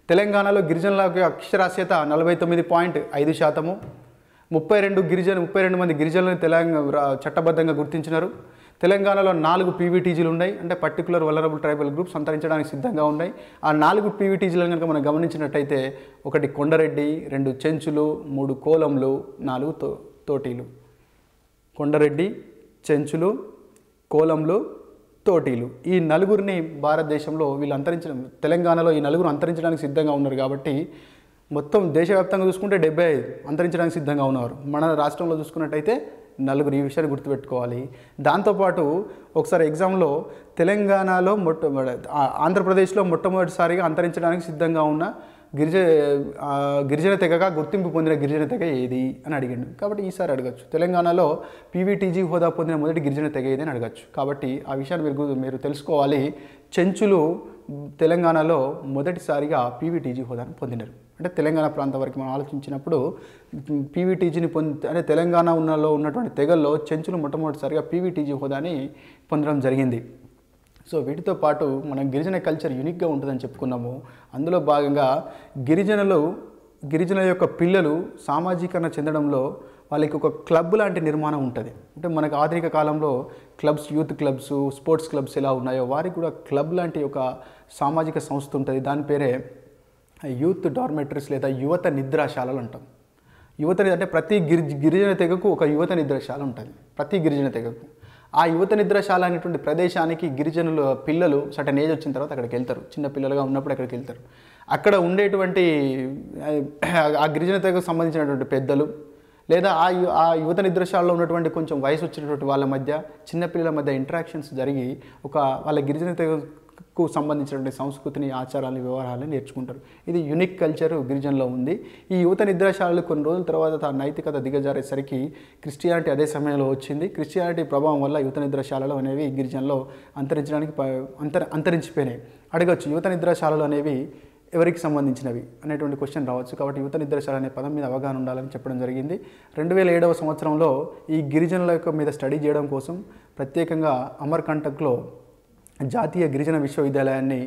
తెలంగాణలో గిరిజనుల యొక్క అక్షరాస్యత 49.5%. 32 మంది గిరిజనులను చట్టబద్ధంగా గుర్తించినారు. తెలంగాణలో 4 పీవీటీజీలు ఉన్నాయి. అంటే పర్టికులర్ వలరబుల్ ట్రైబల్ గ్రూప్స్ అంతరించడానికి సిద్ధంగా ఉన్నాయి. ఆ 4 పీవీటీజీలను కనుక మనం గమనించినట్టయితే 1 కొండరెడ్డి, 2 చెంచులు, 3 కోలంలు, 4 తోటీలు. కొండరెడ్డి, చెంచులు, కోలంలు, తోటీలు ఈ నలుగురిని భారతదేశంలో తెలంగాణలో ఈ నలుగురు అంతరించడానికి సిద్ధంగా ఉన్నారు. కాబట్టి మొత్తం దేశవ్యాప్తంగా చూసుకుంటే 75 అంతరించడానికి సిద్ధంగా ఉన్నారు. మన రాష్ట్రంలో చూసుకున్నట్టయితే 4. ఈ విషయాన్ని గుర్తుపెట్టుకోవాలి. దాంతోపాటు ఒకసారి ఎగ్జామ్లో తెలంగాణలో ఆంధ్రప్రదేశ్లో మొట్టమొదటిసారిగా అంతరించడానికి సిద్ధంగా ఉన్న గిరిజన తెగగా గుర్తింపు పొందిన గిరిజన తెగ ఏది అని అడిగాడు. కాబట్టి ఈసారి అడగచ్చు. తెలంగాణలో పీవీటీజీ హోదా పొందిన మొదటి గిరిజన తెగ ఏది అని అడగచ్చు. కాబట్టి ఆ విషయాన్ని మీరు తెలుసుకోవాలి. చెంచులు తెలంగాణలో మొదటిసారిగా పీవీటీజీ హోదాను పొందినారు. అంటే తెలంగాణ ప్రాంతం వరకు మనం ఆలోచించినప్పుడు పీవీటీజీని అంటే తెలంగాణలో ఉన్నటువంటి తెగల్లో చెంచులు మొట్టమొదటిసారిగా పీవీటీజీ హోదాని పొందడం జరిగింది. సో వీటితో పాటు మనం గిరిజన కల్చర్ యూనిక్గా ఉంటుందని చెప్పుకున్నాము. అందులో భాగంగా గిరిజనుల యొక్క పిల్లలు సామాజీకరణ చెందడంలో వాళ్ళకి ఒక క్లబ్ లాంటి నిర్మాణం ఉంటుంది. అంటే మనకు ఆధునిక కాలంలో clubs, youth clubs, sports clubs ఎలా ఉన్నాయో వారికి కూడా క్లబ్ లాంటి ఒక సామాజిక సంస్థ ఉంటుంది. దాని పేరే యూత్ డార్మెటరీస్ లేదా యువత నిద్రాశాలలు అంటాం. అంటే ప్రతి గిరిజన తెగకు ఒక యువత నిద్రశాల ఉంటుంది. ప్రతి గిరిజన తెగకు ఆ యువత నిద్రశాల అనేటువంటి ప్రదేశానికి గిరిజనుల పిల్లలు సర్టెన్ ఏజ్ వచ్చిన తర్వాత అక్కడికి వెళ్తారు. చిన్న పిల్లలుగా ఉన్నప్పుడు అక్కడికి వెళ్తారు. అక్కడ ఉండేటువంటి ఆ గిరిజన తెగకు సంబంధించినటువంటి పెద్దలు లేదా ఆ యువత నిద్రశాలలో ఉన్నటువంటి కొంచెం వయసు వచ్చినటువంటి వాళ్ళ మధ్య, చిన్నపిల్లల మధ్య ఇంటరాక్షన్స్ జరిగి వాళ్ళ గిరిజన తెగకు సంబంధించినటువంటి సంస్కృతిని, ఆచారాలని, వ్యవహారాలని నేర్చుకుంటారు. ఇది యూనిక్ కల్చర్ గిరిజనలో ఉంది. ఈ యువత నిద్రశాలలు కొన్ని రోజుల తర్వాత నైతికత దిగజారేసరికి క్రిస్టియానిటీ అదే సమయంలో వచ్చింది. క్రిస్టియానిటీ ప్రభావం వల్ల యువత నిద్రశాలలు అనేవి గిరిజనలో అంతరించిపోయినాయి. అడగచ్చు, యువత నిద్రశాలలు అనేవి ఎవరికి సంబంధించినవి అనేటువంటి క్వశ్చన్ రావచ్చు. కాబట్టి యువత నిద్రశాల అనే పదం మీద అవగాహన ఉండాలని చెప్పడం జరిగింది. 2007వ సంవత్సరంలో ఈ గిరిజనుల యొక్క మీద స్టడీ చేయడం కోసం ప్రత్యేకంగా అమర్కంటక్లో జాతీయ గిరిజన విశ్వవిద్యాలయాన్ని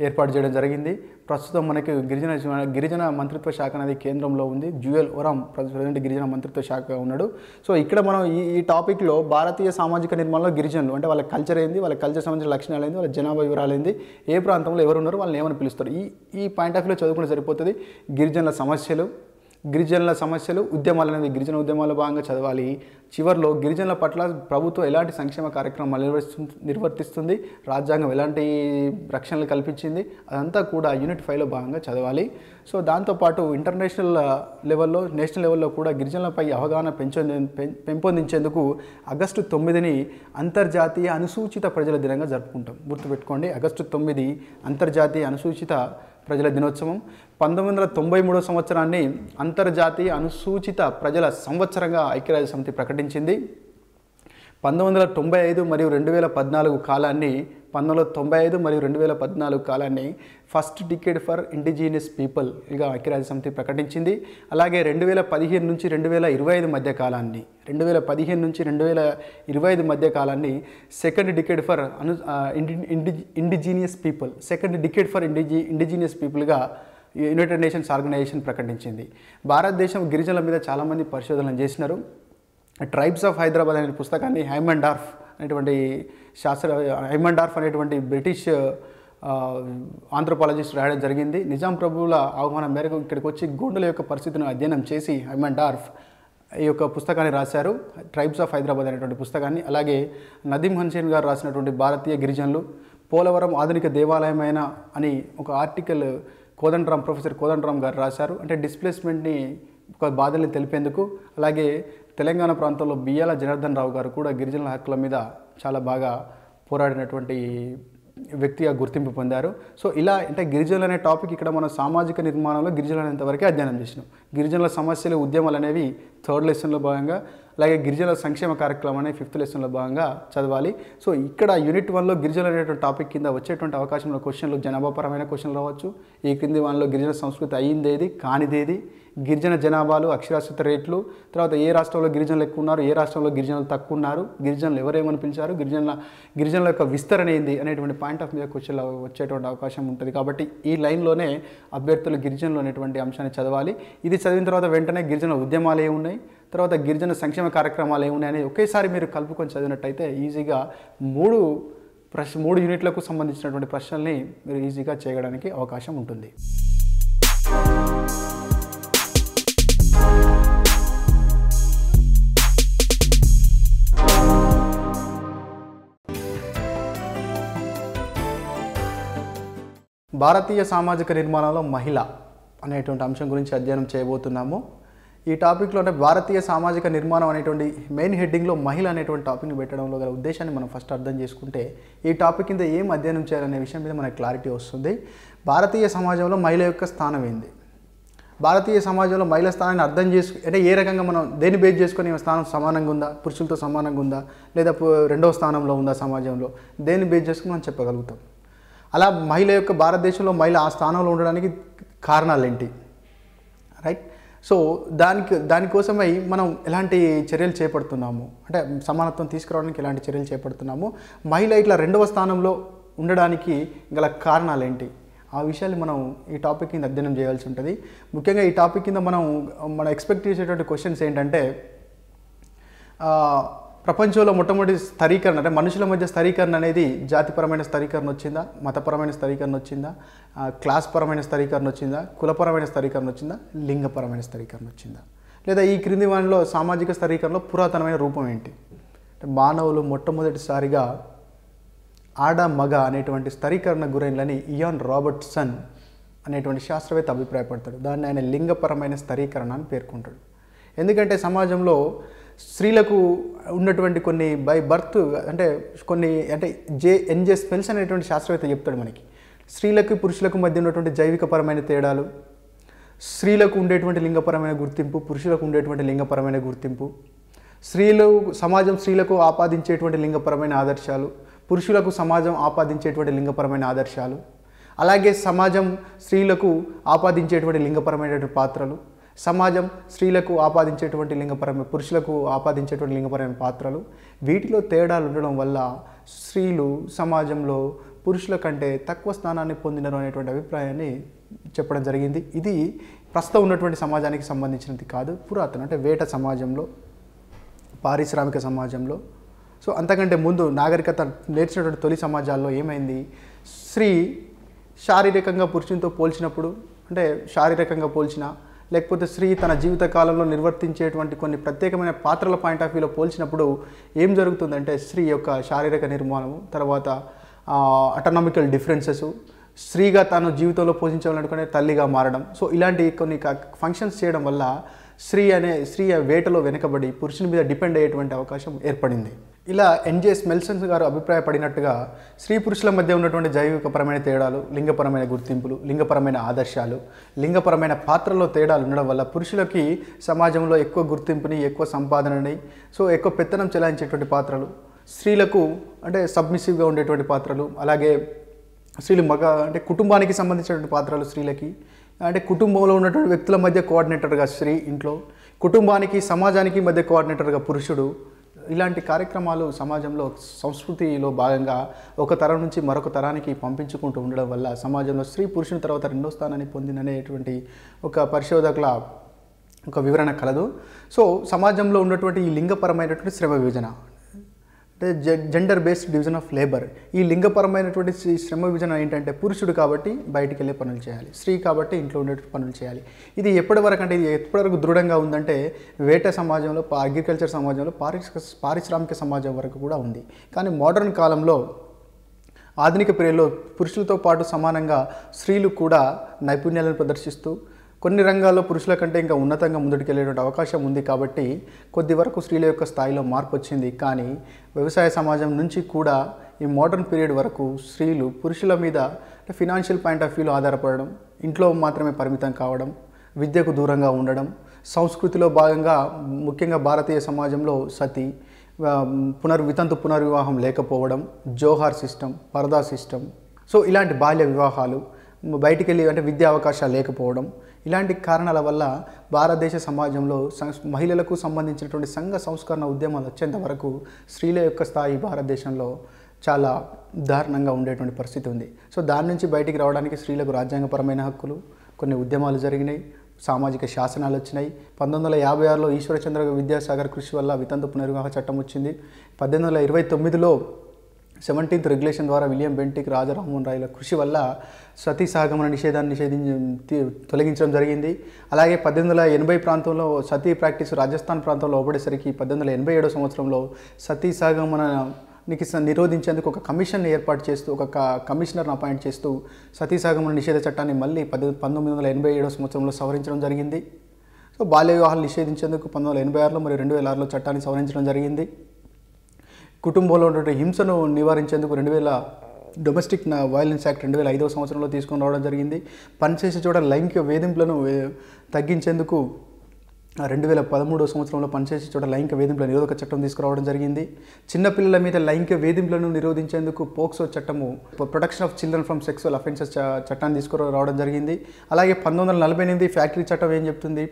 ఏర్పాటు చేయడం జరిగింది. ప్రస్తుతం మనకి గిరిజన మంత్రిత్వ శాఖ అనేది కేంద్రంలో ఉంది. జ్యూయల్ ఓరాం ప్రజెంట్ గిరిజన మంత్రిత్వ శాఖ ఉన్నాడు. సో ఇక్కడ మనం ఈ టాపిక్లో భారతీయ సామాజిక నిర్మాణంలో గిరిజనులు అంటే వాళ్ళ కల్చర్ ఏంది, వాళ్ళ కల్చర్ సంబంధించిన లక్షణాలు ఏంది, వాళ్ళ జనాభా వివరాలు ఏంది, ఏ ప్రాంతంలో ఎవరు ఉన్నారు, వాళ్ళని ఏమని పిలుస్తారు, ఈ పాయింట్ ఆఫ్ వ్యూలో చదువుకుంటే సరిపోతుంది. గిరిజనుల సమస్యలు ఉద్యమాలు అనేవి గిరిజన ఉద్యమాల భాగంగా చదవాలి. చివరిలో గిరిజనుల పట్ల ప్రభుత్వం ఎలాంటి సంక్షేమ కార్యక్రమాలు నిర్వర్తిస్తుంది, రాజ్యాంగం ఎలాంటి రక్షణలు కల్పించింది, అదంతా కూడా యూనిట్ 5లో భాగంగా చదవాలి. సో దాంతోపాటు ఇంటర్నేషనల్ లెవెల్లో నేషనల్ లెవెల్లో కూడా గిరిజనులపై అవగాహన పెంపొందించేందుకు ఆగస్టు 9ని అంతర్జాతీయ అనుసూచిత ప్రజల దినంగా జరుపుకుంటాం. గుర్తుపెట్టుకోండి, ఆగస్టు 9 అంతర్జాతీయ అనుసూచిత ప్రజల దినోత్సవం. 1993 సంవత్సరాన్ని అంతర్జాతీయ అనుసూచిత ప్రజల సంవత్సరంగా ఐక్యరాజ్య సమితి ప్రకటించింది. 1995 మరియు 2014 కాలాన్ని 1995 మరియు 2014 కాలాన్ని ఫస్ట్ డికేడ్ ఫర్ ఇండిజినియస్ పీపుల్గా ఐక్యరాజ్య సమితి ప్రకటించింది. అలాగే 2015 నుంచి 2025 మధ్య కాలాన్ని 2015 నుంచి 2025 మధ్య కాలాన్ని second decade for indigenous people indigenous పీపుల్గా యునైటెడ్ నేషన్స్ ఆర్గనైజేషన్ ప్రకటించింది. భారతదేశం గిరిజనుల మీద చాలామంది పరిశోధనలు చేసినారు. ట్రైబ్స్ ఆఫ్ హైదరాబాద్ అనే పుస్తకాన్ని హైమన్ డార్ఫ్ అనేటువంటి బ్రిటిష్ ఆంథ్రోపాలజిస్ట్ రాయడం జరిగింది. నిజాం ప్రభువుల ఆహ్వానం మేరకు ఇక్కడికి వచ్చి గోండుల యొక్క పరిస్థితిని అధ్యయనం చేసి హైమన్ డార్ఫ్ ఈ యొక్క పుస్తకాన్ని రాశారు, ట్రైబ్స్ ఆఫ్ హైదరాబాద్ అనేటువంటి పుస్తకాన్ని. అలాగే నదీం హన్సేన్ గారు రాసినటువంటి భారతీయ గిరిజనులు, పోలవరం ఆధునిక దేవాలయమైన అని ఒక ఆర్టికల్ ప్రొఫెసర్ కోదండరామ్ గారు రాశారు. అంటే డిస్ప్లేస్మెంట్ని ఒక బాధల్ని తెలిపేందుకు. అలాగే తెలంగాణ ప్రాంతంలో బియ్యాల జనార్దన్ రావు గారు కూడా గిరిజనుల హక్కుల మీద చాలా బాగా పోరాడినటువంటి వ్యక్తిగా గుర్తింపు పొందారు. సో ఇలా అంటే గిరిజనులు అనే టాపిక్ ఇక్కడ మనం సామాజిక నిర్మాణంలో గిరిజనులు అనేంతవరకే అధ్యయనం చేసినాం. గిరిజనుల సమస్యలు ఉద్యమాలు అనేవి 3rd లెసన్లో భాగంగా, అలాగే గిరిజనుల సంక్షేమ కార్యక్రమం అనేది 5th లెసన్లో భాగంగా చదవాలి. సో ఇక్కడ యూనిట్ 1లో గిరిజనులు అనేటువంటి టాపిక్ కింద వచ్చేటువంటి అవకాశంలో క్వశ్చన్లు జనాభాపరమైన క్వశ్చన్లు రావచ్చు. ఈ క్రింది వాళ్ళలో గిరిజన సంస్కృతి అయ్యిందేది, కానిదేది, గిరిజన జనాభాలు, అక్షరాస్యత రేట్లు, తర్వాత ఏ రాష్ట్రంలో గిరిజనులు ఎక్కువ ఉన్నారు, ఏ రాష్ట్రంలో గిరిజనులు తక్కువ ఉన్నారు, గిరిజనులు ఎవరేమని పిలిచారు, గిరిజనుల యొక్క విస్తరణ ఏంది అనేటువంటి పాయింట్ ఆఫ్ మీద క్వశ్చన్లు వచ్చేటువంటి అవకాశం ఉంటుంది. కాబట్టి ఈ లైన్లోనే అభ్యర్థులు గిరిజనులు అనేటువంటి అంశాన్ని చదవాలి. ఇది చదివిన తర్వాత వెంటనే గిరిజన ఉద్యమాలు ఏమున్నాయి, తర్వాత గిరిజన సంక్షేమ కార్యక్రమాలు ఏమున్నాయని ఒకేసారి మీరు కలుపుకొని చదివినట్టయితే ఈజీగా 3 యూనిట్లకు సంబంధించినటువంటి ప్రశ్నల్ని మీరు ఈజీగా చేయడానికి అవకాశం ఉంటుంది. భారతీయ సామాజిక నిర్మాణంలో మహిళ అనేటువంటి అంశం గురించి అధ్యయనం చేయబోతున్నాము. ఈ టాపిక్లో అంటే భారతీయ సామాజిక నిర్మాణం అనేటువంటి మెయిన్ హెడ్డింగ్లో మహిళ అనేటువంటి టాపిక్ని పెట్టడంలో గల ఉద్దేశాన్ని మనం ఫస్ట్ అర్థం చేసుకుంటే ఈ టాపిక్ కింద ఏం అధ్యయనం చేయాలనే విషయం మీద మనకు క్లారిటీ వస్తుంది. భారతీయ సమాజంలో మహిళ యొక్క స్థానం ఏంది, భారతీయ సమాజంలో మహిళ స్థానాన్ని అర్థం అంటే ఏ రకంగా మనం దేన్ని బేస్ చేసుకొని స్థానం సమానంగా ఉందా, పురుషులతో సమానంగా ఉందా, లేదా 2వ స్థానంలో ఉందా సమాజంలో, దేన్ని బేస్ చేసుకుని మనం చెప్పగలుగుతాం. అలా మహిళ యొక్క భారతదేశంలో మహిళ ఆ స్థానంలో ఉండడానికి కారణాలు ఏంటి, రైట్? సో దానికోసమై మనం ఎలాంటి చర్యలు చేపడుతున్నాము, అంటే సమానత్వం తీసుకురావడానికి ఎలాంటి చర్యలు చేపడుతున్నాము, మహిళ ఇట్లా 2వ స్థానంలో ఉండడానికి గల కారణాలు ఏంటి, ఆ విషయాలు మనం ఈ టాపిక్ కింద అధ్యయనం చేయాల్సి ఉంటుంది. ముఖ్యంగా ఈ టాపిక్ కింద మనం ఎక్స్పెక్ట్ చేసేటువంటి క్వశ్చన్స్ ఏంటంటే ప్రపంచంలో మొట్టమొదటి స్థరీకరణ అంటే మనుషుల మధ్య స్థరీకరణ అనేది జాతిపరమైన స్థరీకరణ వచ్చిందా, మతపరమైన స్థరీకరణ వచ్చిందా, క్లాస్ పరమైన స్థరీకరణ వచ్చిందా, కులపరమైన స్థరీకరణ వచ్చిందా, లింగపరమైన స్థరీకరణ వచ్చిందా, లేదా ఈ క్రింది వాటిలో సామాజిక స్థరీకరణలో పురాతనమైన రూపం ఏంటి? మానవులు మొట్టమొదటిసారిగా ఆడ మగ అనేటువంటి స్థరీకరణ గురైనని ఇయాన్ రాబర్ట్సన్ అనేటువంటి శాస్త్రవేత్త అభిప్రాయపడతాడు. దాన్ని ఆయన లింగపరమైన స్థరీకరణ అని పేర్కొంటాడు. ఎందుకంటే సమాజంలో స్త్రీలకు ఉన్నటువంటి కొన్ని బై బర్త్ అంటే ఎన్జే స్పెల్స్ అనేటువంటి శాస్త్రవేత్త చెప్తాడు మనకి. స్త్రీలకు పురుషులకు మధ్య ఉన్నటువంటి జైవికపరమైన తేడాలు, స్త్రీలకు ఉండేటువంటి లింగపరమైన గుర్తింపు, పురుషులకు ఉండేటువంటి లింగపరమైన గుర్తింపు, సమాజం స్త్రీలకు ఆపాదించేటువంటి లింగపరమైన ఆదర్శాలు, పురుషులకు సమాజం ఆపాదించేటువంటి లింగపరమైన ఆదర్శాలు, అలాగే సమాజం స్త్రీలకు ఆపాదించేటువంటి లింగపరమైనటువంటి పాత్రలు, సమాజం స్త్రీలకు ఆపాదించేటువంటి పురుషులకు ఆపాదించేటువంటి లింగపరమైన పాత్రలు, వీటిలో తేడాలు ఉండడం వల్ల స్త్రీలు సమాజంలో పురుషుల కంటే తక్కువ స్థానాన్ని పొందినరు అనేటువంటి అభిప్రాయాన్ని చెప్పడం జరిగింది. ఇది ప్రస్తుతం ఉన్నటువంటి సమాజానికి సంబంధించినది కాదు, పురాతన అంటే వేట సమాజంలో, పారిశ్రామిక సమాజంలో, సో అంతకంటే ముందు నాగరికత నేర్చినటువంటి తొలి సమాజాల్లో ఏమైంది, స్త్రీ శారీరకంగా పురుషునితో పోల్చినప్పుడు, అంటే శారీరకంగా పోల్చిన లేకపోతే స్త్రీ తన జీవిత కాలంలో నిర్వర్తించేటువంటి కొన్ని ప్రత్యేకమైన పాత్రల పాయింట్ ఆఫ్ వ్యూలో పోల్చినప్పుడు ఏం జరుగుతుందంటే స్త్రీ యొక్క శారీరక నిర్మాణము, తర్వాత అటానమికల్ డిఫరెన్సెస్, స్త్రీగా తాను జీవితంలో పోషించాలనుకునే తల్లిగా మారడం, సో ఇలాంటి కొన్ని ఫంక్షన్స్ చేయడం వల్ల స్త్రీ వేటలో వెనుకబడి పురుషుని మీద డిపెండ్ అయ్యేటువంటి అవకాశం ఏర్పడింది. ఇలా ఎన్జే స్మెల్సన్ గారు అభిప్రాయపడినట్టుగా స్త్రీ పురుషుల మధ్య ఉన్నటువంటి జైవికపరమైన తేడాలు, లింగపరమైన గుర్తింపులు, లింగపరమైన ఆదర్శాలు, లింగపరమైన పాత్రలో తేడాలు ఉండడం వల్ల పురుషులకి సమాజంలో ఎక్కువ గుర్తింపుని, ఎక్కువ సంపాదనని, సో ఎక్కువ పెత్తనం చెలాయించేటువంటి పాత్రలు, స్త్రీలకు అంటే సబ్మిసివ్గా ఉండేటువంటి పాత్రలు, అలాగే స్త్రీలు అంటే కుటుంబానికి సంబంధించినటువంటి పాత్రలు స్త్రీలకి, అంటే కుటుంబంలో ఉన్నటువంటి వ్యక్తుల మధ్య కోఆర్డినేటర్గా స్త్రీ ఇంట్లో, కుటుంబానికి సమాజానికి మధ్య కోఆర్డినేటర్గా పురుషుడు, ఇలాంటి కార్యక్రమాలు సమాజంలో సంస్కృతిలో భాగంగా ఒక తరం నుంచి మరొక తరానికి పంపించుకుంటూ ఉండడం వల్ల సమాజంలో స్త్రీ పురుషుని తర్వాత రెండో స్థానాన్ని పొందిననేటువంటి ఒక పరిశోధకుల ఒక వివరణ కలదు. సో సమాజంలో ఉన్నటువంటి ఈ లింగపరమైనటువంటి శ్రమ విభజన, అంటే gender based division of labour, ఈ లింగపరమైనటువంటి శ్రమ విభజన ఏంటంటే పురుషుడు కాబట్టి బయటికి వెళ్ళే పనులు చేయాలి, స్త్రీ కాబట్టి ఇంట్లో ఉండే పనులు చేయాలి. ఇది ఎప్పటివరకు అంటే ఇది ఎప్పటివరకు దృఢంగా ఉందంటే వేట సమాజంలో, అగ్రికల్చర్ సమాజంలో, పారిశ్రామిక సమాజం వరకు కూడా ఉంది. కానీ మోడర్న్ కాలంలో, ఆధునిక పీరియడ్లో పురుషులతో పాటు సమానంగా స్త్రీలు కూడా నైపుణ్యాలను ప్రదర్శిస్తూ కొన్ని రంగాల్లో పురుషుల కంటే ఇంకా ఉన్నతంగా ముందుకెళ్ళేటువంటి అవకాశం ఉంది. కాబట్టి కొద్ది వరకు స్త్రీల యొక్క స్థాయిలో మార్పు వచ్చింది. కానీ వ్యవసాయ సమాజం నుంచి కూడా ఈ మోడర్న్ పీరియడ్ వరకు స్త్రీలు పురుషుల మీద ఫినాన్షియల్ పాయింట్ ఆఫ్ వ్యూలో ఆధారపడడం, ఇంట్లో మాత్రమే పరిమితం కావడం, విద్యకు దూరంగా ఉండడం, సంస్కృతిలో భాగంగా ముఖ్యంగా భారతీయ సమాజంలో సతీ, వితంతు పునర్వివాహం లేకపోవడం, జోహార్ సిస్టమ్, పరదా సిస్టమ్, సో ఇలాంటి బాల్య వివాహాలు, బయటికి వెళ్ళి అంటే విద్యా అవకాశాలు లేకపోవడం, ఇలాంటి కారణాల వల్ల భారతదేశ సమాజంలో మహిళలకు సంబంధించినటువంటి సంఘ సంస్కరణ ఉద్యమాలు వచ్చేంత వరకు స్త్రీల యొక్క స్థాయి భారతదేశంలో చాలా దారుణంగా ఉండేటువంటి పరిస్థితి ఉంది. సో దాని నుంచి బయటికి రావడానికి స్త్రీలకు రాజ్యాంగపరమైన హక్కులు, కొన్ని ఉద్యమాలు జరిగినాయి, సామాజిక శాసనాలు వచ్చినాయి. 1956లో ఈశ్వరచంద్ర విద్యాసాగర్ కృషి వల్ల వితంతు పునర్వివాహ చట్టం వచ్చింది. 1829లో 17th రెగ్యులేషన్ ద్వారా విలియం బెంటిక్, రాజా రామ్మోహన్ రాయ్ల కృషి వల్ల సతీ సహగమన నిషేధాన్ని తొలగించడం జరిగింది. అలాగే 1880 ప్రాంతంలో సతీ ప్రాక్టీస్ రాజస్థాన్ ప్రాంతంలో అవ్వడేసరికి 1887 సంవత్సరంలో సతీ సహగమనానికి నిరోధించేందుకు ఒక కమిషన్ ఏర్పాటు చేస్తూ, ఒక కమిషనర్ను అపాయింట్ చేస్తూ సతీ సహగమన నిషేధ చట్టాన్ని మళ్ళీ 1987 సంవత్సరంలో సవరించడం జరిగింది. సో బాల్య వివాహాలు నిషేధించేందుకు 1986లో మరియు 2006లో చట్టాన్ని సవరించడం జరిగింది. కుటుంబంలో ఉన్నటువంటి హింసను నివారించేందుకు డొమెస్టిక్ వైలెన్స్ యాక్ట్ 2005వ సంవత్సరంలో తీసుకొని రావడం జరిగింది. పనిచేసే చోట లైంగిక వేధింపులను తగ్గించేందుకు 2013వ సంవత్సరంలో పనిచేసే చోట లైంగిక వేధింపుల నిరోధక చట్టం తీసుకురావడం జరిగింది. చిన్నపిల్లల మీద లైంగిక వేధింపులను నిరోధించేందుకు పోక్సో చట్టము, protection of children from sexual offences చట్టాన్ని తీసుకురావడం జరిగింది. అలాగే 1948 ఫ్యాక్టరీ చట్టం ఏం చెప్తుంది,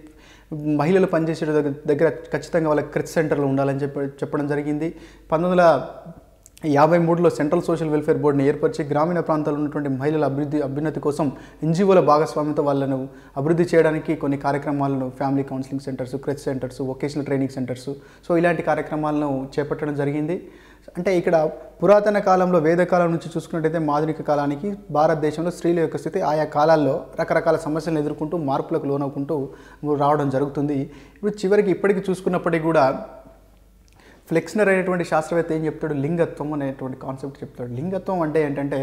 మహిళలు పనిచేసే దగ్గర ఖచ్చితంగా వాళ్ళకి క్రిచ్ సెంటర్లు ఉండాలని చెప్పడం జరిగింది. 1953లో సెంట్రల్ సోషల్ వెల్ఫేర్ బోర్డుని ఏర్పరిచి గ్రామీణ ప్రాంతాల్లో ఉన్నటువంటి మహిళల అభ్యున్నతి కోసం ఎన్జిఓల భాగస్వామ్యంతో వాళ్ళను అభివృద్ధి చేయడానికి కొన్ని కార్యక్రమాలను, family counselling centres, creche centres, vocational training centres, so ఇలాంటి కార్యక్రమాలను చేపట్టడం జరిగింది. అంటే ఇక్కడ పురాతన కాలంలో, వేదకాలం నుంచి చూసుకున్నట్టయితే ఆధునిక కాలానికి భారతదేశంలో స్త్రీల యొక్క స్థితి ఆయా కాలాల్లో రకరకాల సమస్యలను ఎదుర్కొంటూ మార్పులకు లోనవుకుంటూ రావడం జరుగుతుంది. ఇప్పుడు చివరికి ఇప్పటికీ చూసుకున్నప్పటికీ కూడా ఫ్లెక్స్నర్ అనేటువంటి శాస్త్రవేత్త ఏం చెప్తాడు, లింగత్వం అనేటువంటి కాన్సెప్ట్ చెప్తాడు. లింగత్వం అంటే ఏంటంటే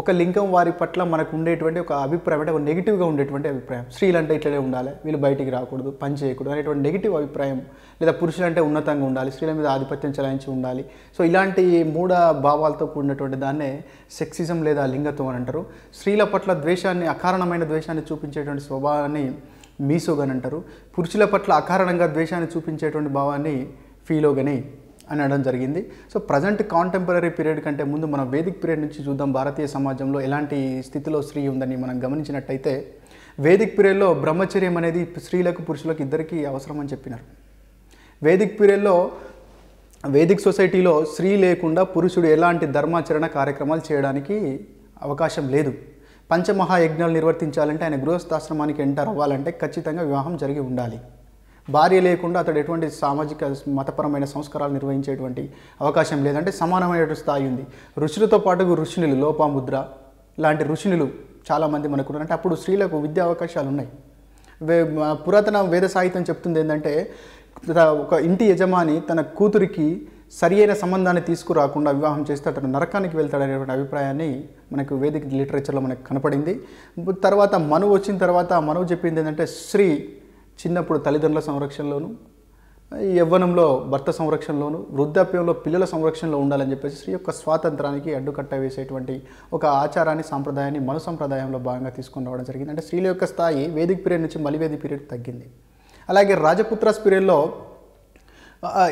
ఒక లింగం వారి పట్ల మనకు ఉండేటువంటి ఒక అభిప్రాయం, అంటే ఒక నెగిటివ్గా ఉండేటువంటి అభిప్రాయం. స్త్రీలు అంటే ఇట్లనే ఉండాలి, వీళ్ళు బయటికి రాకూడదు, పని చేయకూడదు అనేటువంటి నెగిటివ్ అభిప్రాయం. లేదా పురుషులంటే ఉన్నతంగా ఉండాలి, స్త్రీల మీద ఆధిపత్యం చెలాయించి ఉండాలి. సో ఇలాంటి మూఢ భావాలతో కూడినటువంటి దాన్నే సెక్సిజం లేదా లింగత్వం అని అంటారు. స్త్రీల పట్ల ద్వేషాన్ని, అకారణమైన ద్వేషాన్ని చూపించేటువంటి స్వభావాన్ని మీసోగన్ అంటారు. పురుషుల పట్ల అకారణంగా ద్వేషాన్ని చూపించేటువంటి భావాన్ని ఫీలోగని అనడం జరిగింది. సో ప్రజెంట్ కాంటెంపరీ పీరియడ్ కంటే ముందు మనం వేదిక్ పీరియడ్ నుంచి చూద్దాం. భారతీయ సమాజంలో ఎలాంటి స్థితిలో స్త్రీ ఉందని మనం గమనించినట్టయితే వేదిక్ పీరియడ్లో బ్రహ్మచర్యం అనేది స్త్రీలకు పురుషులకు ఇద్దరికీ అవసరం అని చెప్పినారు. వేదిక్ పీరియడ్లో వేదిక్ సొసైటీలో స్త్రీ లేకుండా పురుషుడు ఎలాంటి ధర్మాచరణ కార్యక్రమాలు చేయడానికి అవకాశం లేదు. పంచమహాయజ్ఞాలు నిర్వర్తించాలంటే ఆయన గృహస్థాశ్రమానికి ఎంటర్ అవ్వాలంటే ఖచ్చితంగా వివాహం జరిగి ఉండాలి. భార్య లేకుండా అతడు ఎటువంటి సామాజిక మతపరమైన సంస్కారాలు నిర్వహించేటువంటి అవకాశం లేదంటే సమానమైన స్థాయి ఉంది. ఋషులతో పాటు ఋషినులు లోపాముద్ర లాంటి ఋషినులు చాలామంది మనకు ఉన్నారంటే అప్పుడు స్త్రీలకు విద్యా అవకాశాలు ఉన్నాయి. పురాతన వేద సాహిత్యం చెప్తుంది ఏంటంటే ఒక ఇంటి యజమాని తన కూతురికి సరి అయిన సంబంధాన్ని తీసుకురాకుండా వివాహం చేస్తే అతను నరకానికి వెళ్తాడనేటువంటి అభిప్రాయాన్ని మనకు వేదిక లిటరేచర్లో మనకు కనపడింది. తర్వాత మనువు వచ్చిన తర్వాత మనువు చెప్పింది ఏంటంటే స్త్రీ చిన్నప్పుడు తల్లిదండ్రుల సంరక్షణలోను, యవ్వనంలో భర్త సంరక్షణలోను, వృద్ధాప్యంలో పిల్లల సంరక్షణలో ఉండాలని చెప్పేసి స్త్రీ యొక్క స్వాతంత్రానికి అడ్డుకట్ట వేసేటువంటి ఒక ఆచారాన్ని సాంప్రదాయాన్ని మను సంప్రదాయంలో భాగంగా తీసుకొని రావడం జరిగింది. అంటే స్త్రీల యొక్క స్థాయి వేదిక పీరియడ్ నుంచి మలివేది పీరియడ్ తగ్గింది. అలాగే రాజపుత్రాస్ పీరియడ్లో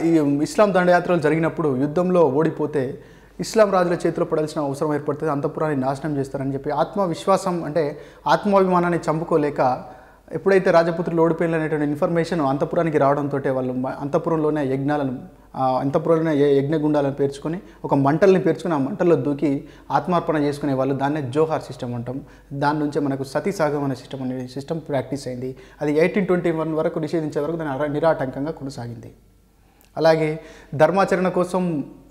ఈ ఇస్లాం దండయాత్రలు జరిగినప్పుడు యుద్ధంలో ఓడిపోతే ఇస్లాం రాజుల చేతిలో పడాల్సిన అవసరం ఏర్పడుతుంది, అంతఃపురాన్ని నాశనం చేస్తారని చెప్పి ఆత్మవిశ్వాసం అంటే ఆత్మాభిమానాన్ని చంపుకోలేక ఎప్పుడైతే రాజపుత్రులు ఓడిపోయినటువంటి ఇన్ఫర్మేషన్ అంతఃపురానికి రావడంతో వాళ్ళు అంతఃపురంలోనే అంతఃపురంలోనే యజ్ఞగుండాలను పేర్చుకొని ఒక మంటల్ని పేర్చుకొని ఆ మంటల్లో దూకి ఆత్మార్పణ చేసుకునే వాళ్ళు. దాన్నే జోహార్ సిస్టమ్ అంటాం. దాని నుంచే మనకు సతీసాగం అనే సిస్టమ్ ప్రాక్టీస్ అయింది. అది 1821 వరకు నిషేధించే వరకు దాని నిరాటంకంగా కొనసాగింది. అలాగే ధర్మాచరణ కోసం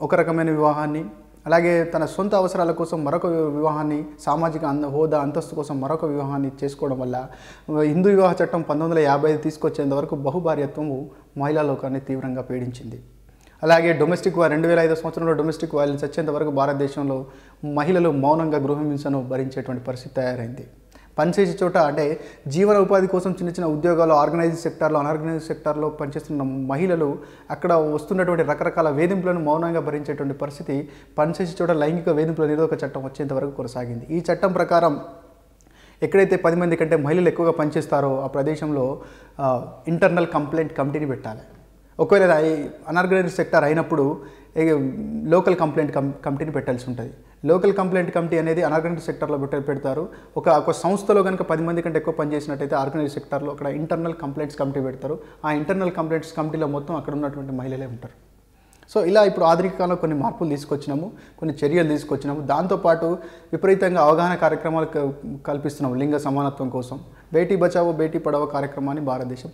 ఒక రకమైన వివాహాన్ని, అలాగే తన సొంత అవసరాల కోసం మరొక వివాహాన్ని, సామాజిక హోదా అంతస్తు కోసం మరొక వివాహాన్ని చేసుకోవడం వల్ల హిందూ వివాహ చట్టం 1955 తీసుకొచ్చేంత వరకు బహుభార్యత్వము మహిళా లోకాన్ని తీవ్రంగా పీడించింది. అలాగే డొమెస్టిక్ 2005 సంవత్సరంలో డొమెస్టిక్ వైలెన్స్ వచ్చేంత వరకు భారతదేశంలో మహిళలు మౌనంగా గృహహింసను భరించేటువంటి పరిస్థితి తయారైంది. పనిచేసే చోట అంటే జీవన ఉపాధి కోసం చిన్న చిన్న ఉద్యోగాలు ఆర్గనైజ్డ్ సెక్టార్లో అనార్గనైజ్డ్ సెక్టార్లో పనిచేస్తున్న మహిళలు అక్కడ వస్తున్నటువంటి రకరకాల వేధింపులను మౌనంగా భరించేటువంటి పరిస్థితి పనిచేసే చోట లైంగిక వేధింపుల నిరోధక చట్టం వచ్చేంత వరకు కొనసాగింది. ఈ చట్టం ప్రకారం ఎక్కడైతే 10 మంది కంటే మహిళలు ఎక్కువగా పనిచేస్తారో ఆ ప్రదేశంలో ఇంటర్నల్ కంప్లైంట్ కమిటీని పెట్టాలి. ఒకవేళ అనార్గనైజ్డ్ సెక్టార్ అయినప్పుడు లోకల్ కంప్లైంట్ కమిటీని పెట్టాల్సి ఉంటుంది. లోకల్ కంప్లైంట్ కమిటీ అనేది అనార్గనైజ్డ్ సెక్టార్లో పెడతారు. ఒక సంస్థలో కనుక 10 మంది కంటే ఎక్కువ పనిచేసినట్టయితే ఆర్గనైజ్డ్ సెక్టార్లో అక్కడ ఇంటర్నల్ కంప్లైంట్స్ కమిటీ పెడతారు. ఆ ఇంటర్నల్ కంప్లైంట్స్ కమిటీలో మొత్తం అక్కడ ఉన్నటువంటి మహిళలే ఉంటారు. సో ఇలా ఇప్పుడు ఆధునిక కాలంలో కొన్ని మార్పులు తీసుకొచ్చినాము, కొన్ని చర్యలు తీసుకొచ్చినాము. దాంతోపాటు విపరీతంగా అవగాహన కార్యక్రమాలు కల్పిస్తున్నాము లింగ సమానత్వం కోసం. బేటీ బచావో బేటీ పడావో కార్యక్రమాన్ని భారతదేశం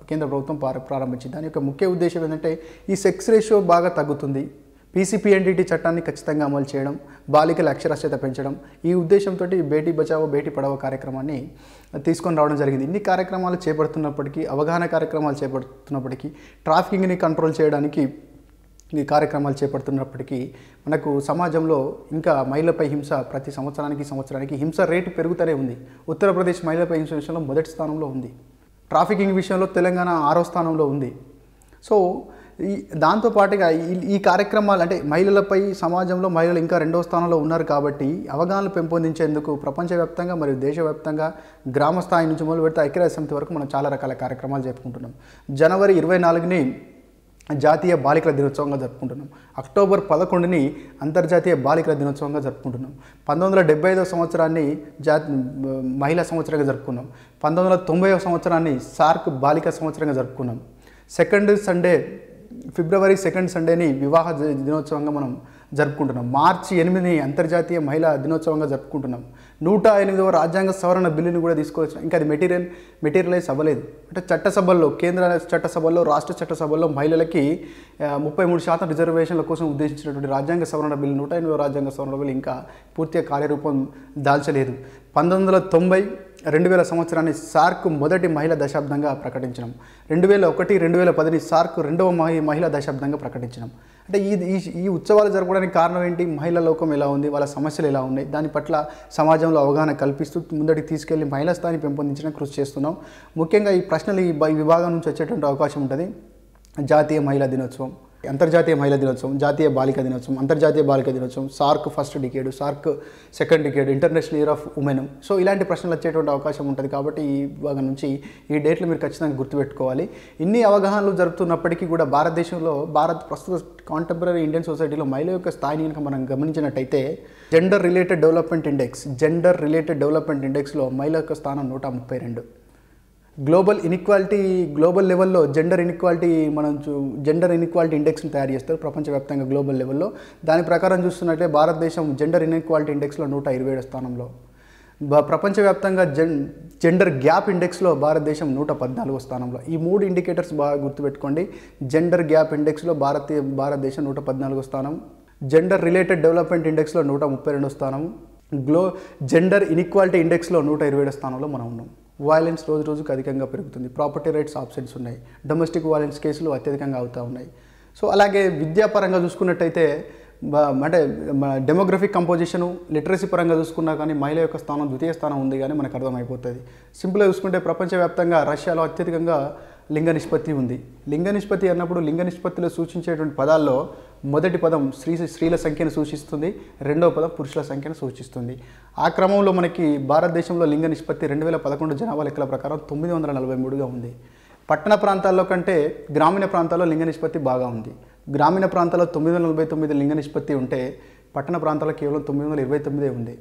కేంద్ర ప్రభుత్వం ప్రారంభించింది. దాని యొక్క ముఖ్య ఉద్దేశం ఏంటంటే ఈ సెక్స్ రేషియో బాగా తగ్గుతుంది, పీసీపీఎన్డీటీ చట్టాన్ని ఖచ్చితంగా అమలు చేయడం, బాలికల అక్షరాస్యత పెంచడం, ఈ ఉద్దేశంతో బేటీ బచావో బేటీ పడావో కార్యక్రమాన్ని తీసుకొని రావడం జరిగింది. ఇన్ని కార్యక్రమాలు చేపడుతున్నప్పటికీ, అవగాహన కార్యక్రమాలు చేపడుతున్నప్పటికీ, ట్రాఫికింగ్ని కంట్రోల్ చేయడానికి ఈ కార్యక్రమాలు చేపడుతున్నప్పటికీ మనకు సమాజంలో ఇంకా మహిళలపై హింస ప్రతి సంవత్సరానికి హింస రేటు పెరుగుతూనే ఉంది. ఉత్తరప్రదేశ్ మహిళలపై హింస విషయంలో మొదటి స్థానంలో ఉంది. ట్రాఫికింగ్ విషయంలో తెలంగాణ 6వ స్థానంలో ఉంది. సో దాంతోపాటుగా ఈ కార్యక్రమాలు అంటే మహిళలపై సమాజంలో మహిళలు ఇంకా 2వ స్థానంలో ఉన్నారు కాబట్టి అవగాహనలు పెంపొందించేందుకు ప్రపంచవ్యాప్తంగా మరియు దేశవ్యాప్తంగా గ్రామ స్థాయి నుంచి మొదలు పెడితే ఐక్యరాజ్య సమితి వరకు మనం చాలా రకాల కార్యక్రమాలు జరుపుకుంటున్నాం. జనవరి 24ని జాతీయ బాలికల దినోత్సవంగా జరుపుకుంటున్నాం. అక్టోబర్ 11ని అంతర్జాతీయ బాలికల దినోత్సవంగా జరుపుకుంటున్నాం. 1975వ సంవత్సరాన్ని మహిళా సంవత్సరంగా జరుపుకున్నాం. 1990వ సంవత్సరాన్ని సార్క్ బాలికా సంవత్సరంగా జరుపుకున్నాం. ఫిబ్రవరి 2nd సండేని వివాహ దినోత్సవంగా మనం జరుపుకుంటున్నాం. మార్చి 8ని అంతర్జాతీయ మహిళా దినోత్సవంగా జరుపుకుంటున్నాం. 108వ రాజ్యాంగ సవరణ బిల్లుని కూడా తీసుకొచ్చాం. ఇంకా అది మెటీరియలైజ్ అవ్వలేదు. అంటే చట్టసభల్లో, కేంద్ర చట్టసభల్లో, రాష్ట్ర చట్టసభల్లో మహిళలకి 33% రిజర్వేషన్ల కోసం ఉద్దేశించినటువంటి రాజ్యాంగ సవరణ బిల్లు 108వ రాజ్యాంగ సవరణ బిల్లు ఇంకా పూర్తిగా కార్యరూపం దాల్చలేదు. 1990 2000 సంవత్సరాన్ని సార్క్ మొదటి మహిళా దశాబ్దంగా ప్రకటించినాం. 2001 2010ని సార్క్ 2వ మహిళా దశాబ్దంగా ప్రకటించినాం. అంటే ఈ ఉత్సవాలు జరపడానికి కారణం ఏంటి? మహిళా లోకం ఎలా ఉంది, వాళ్ళ సమస్యలు ఎలా ఉన్నాయి, దాని పట్ల సమాజంలో అవగాహన కల్పిస్తూ ముందటికి తీసుకెళ్లి మహిళా స్థాయిని పెంపొందించడానికి కృషి చేస్తున్నాం. ముఖ్యంగా ఈ ప్రశ్నలు ఈ విభాగం నుంచి వచ్చేటువంటి అవకాశం ఉంటుంది. జాతీయ మహిళా దినోత్సవం, అంతర్జాతీయ మహిళా దినోత్సవం, జాతీయ బాలికా దినోత్సవం, అంతర్జాతీయ బాలికా దినోత్సవం, SAARC first decade, SAARC second decade, international year of women. So ఇలాంటి ప్రశ్నలు వచ్చేటువంటి అవకాశం ఉంటుంది. కాబట్టి ఈ భాగం నుంచి ఈ డేట్లు మీరు ఖచ్చితంగా గుర్తుపెట్టుకోవాలి. ఇన్ని అవగాహనలు జరుపుతున్నప్పటికీ కూడా భారతదేశంలో ప్రస్తుత కాంటెంపరీ ఇండియన్ సొసైటీలో మహిళ యొక్క స్థాయిని కనుక మనం గమనించినట్టయితే జెండర్ రిలేటెడ్ డెవలప్మెంట్ ఇండెక్స్లో మహిళ యొక్క స్థానం 132. గ్లోబల్ లెవెల్లో జెండర్ ఇన్ఈక్వాలిటీ ఇండెక్స్ని తయారు చేస్తారు ప్రపంచవ్యాప్తంగా గ్లోబల్ లెవెల్లో. దాని ప్రకారం చూస్తున్నట్లయితే భారతదేశం జెండర్ ఇన్ఈక్వాలిటీ ఇండెక్స్లో 127 స్థానంలో. ప్రపంచవ్యాప్తంగా జెండర్ గ్యాప్ ఇండెక్స్లో భారతదేశం 114 స్థానంలో. ఈ 3 ఇండికేటర్స్ బాగా గుర్తుపెట్టుకోండి. జెండర్ గ్యాప్ ఇండెక్స్లో భారతదేశం 114 స్థానం, జెండర్ రిలేటెడ్ డెవలప్మెంట్ ఇండెక్స్లో 132 స్థానం, జెండర్ ఇన్ఈక్వాలిటీ ఇండెక్స్లో 127 స్థానంలో మనం ఉన్నాం. వైలెన్స్ రోజు రోజుకు అధికంగా పెరుగుతుంది. ప్రాపర్టీ రైట్స్ ఆబ్సెంట్స్ ఉన్నాయి. డొమెస్టిక్ వైలెన్స్ కేసులు అత్యధికంగా అవుతూ ఉన్నాయి. సో అలాగే విద్యాపరంగా చూసుకున్నట్టయితే అంటే డెమోగ్రఫిక్ కంపోజిషను, లిటరసీ పరంగా చూసుకున్నా కానీ మహిళ యొక్క స్థానం ద్వితీయ స్థానం ఉంది కానీ మనకు అర్థమైపోతుంది. సింపుల్గా చూసుకుంటే ప్రపంచవ్యాప్తంగా రష్యాలో అత్యధికంగా లింగ నిష్పత్తి ఉంది. లింగ నిష్పత్తి అన్నప్పుడు లింగ నిష్పత్తిలో సూచించేటువంటి పదాల్లో మొదటి పదం స్త్రీల సంఖ్యను సూచిస్తుంది, రెండవ పదం పురుషుల సంఖ్యను సూచిస్తుంది. ఆ క్రమంలో మనకి భారతదేశంలో లింగ నిష్పత్తి 2011 జనాభా లెక్కల ప్రకారం 943గా ఉంది. పట్టణ ప్రాంతాల్లో కంటే గ్రామీణ ప్రాంతాల్లో లింగ నిష్పత్తి బాగా ఉంది. గ్రామీణ ప్రాంతాల్లో 949 లింగ నిష్పత్తి ఉంటే పట్టణ ప్రాంతాల్లో కేవలం 929 ఉంది.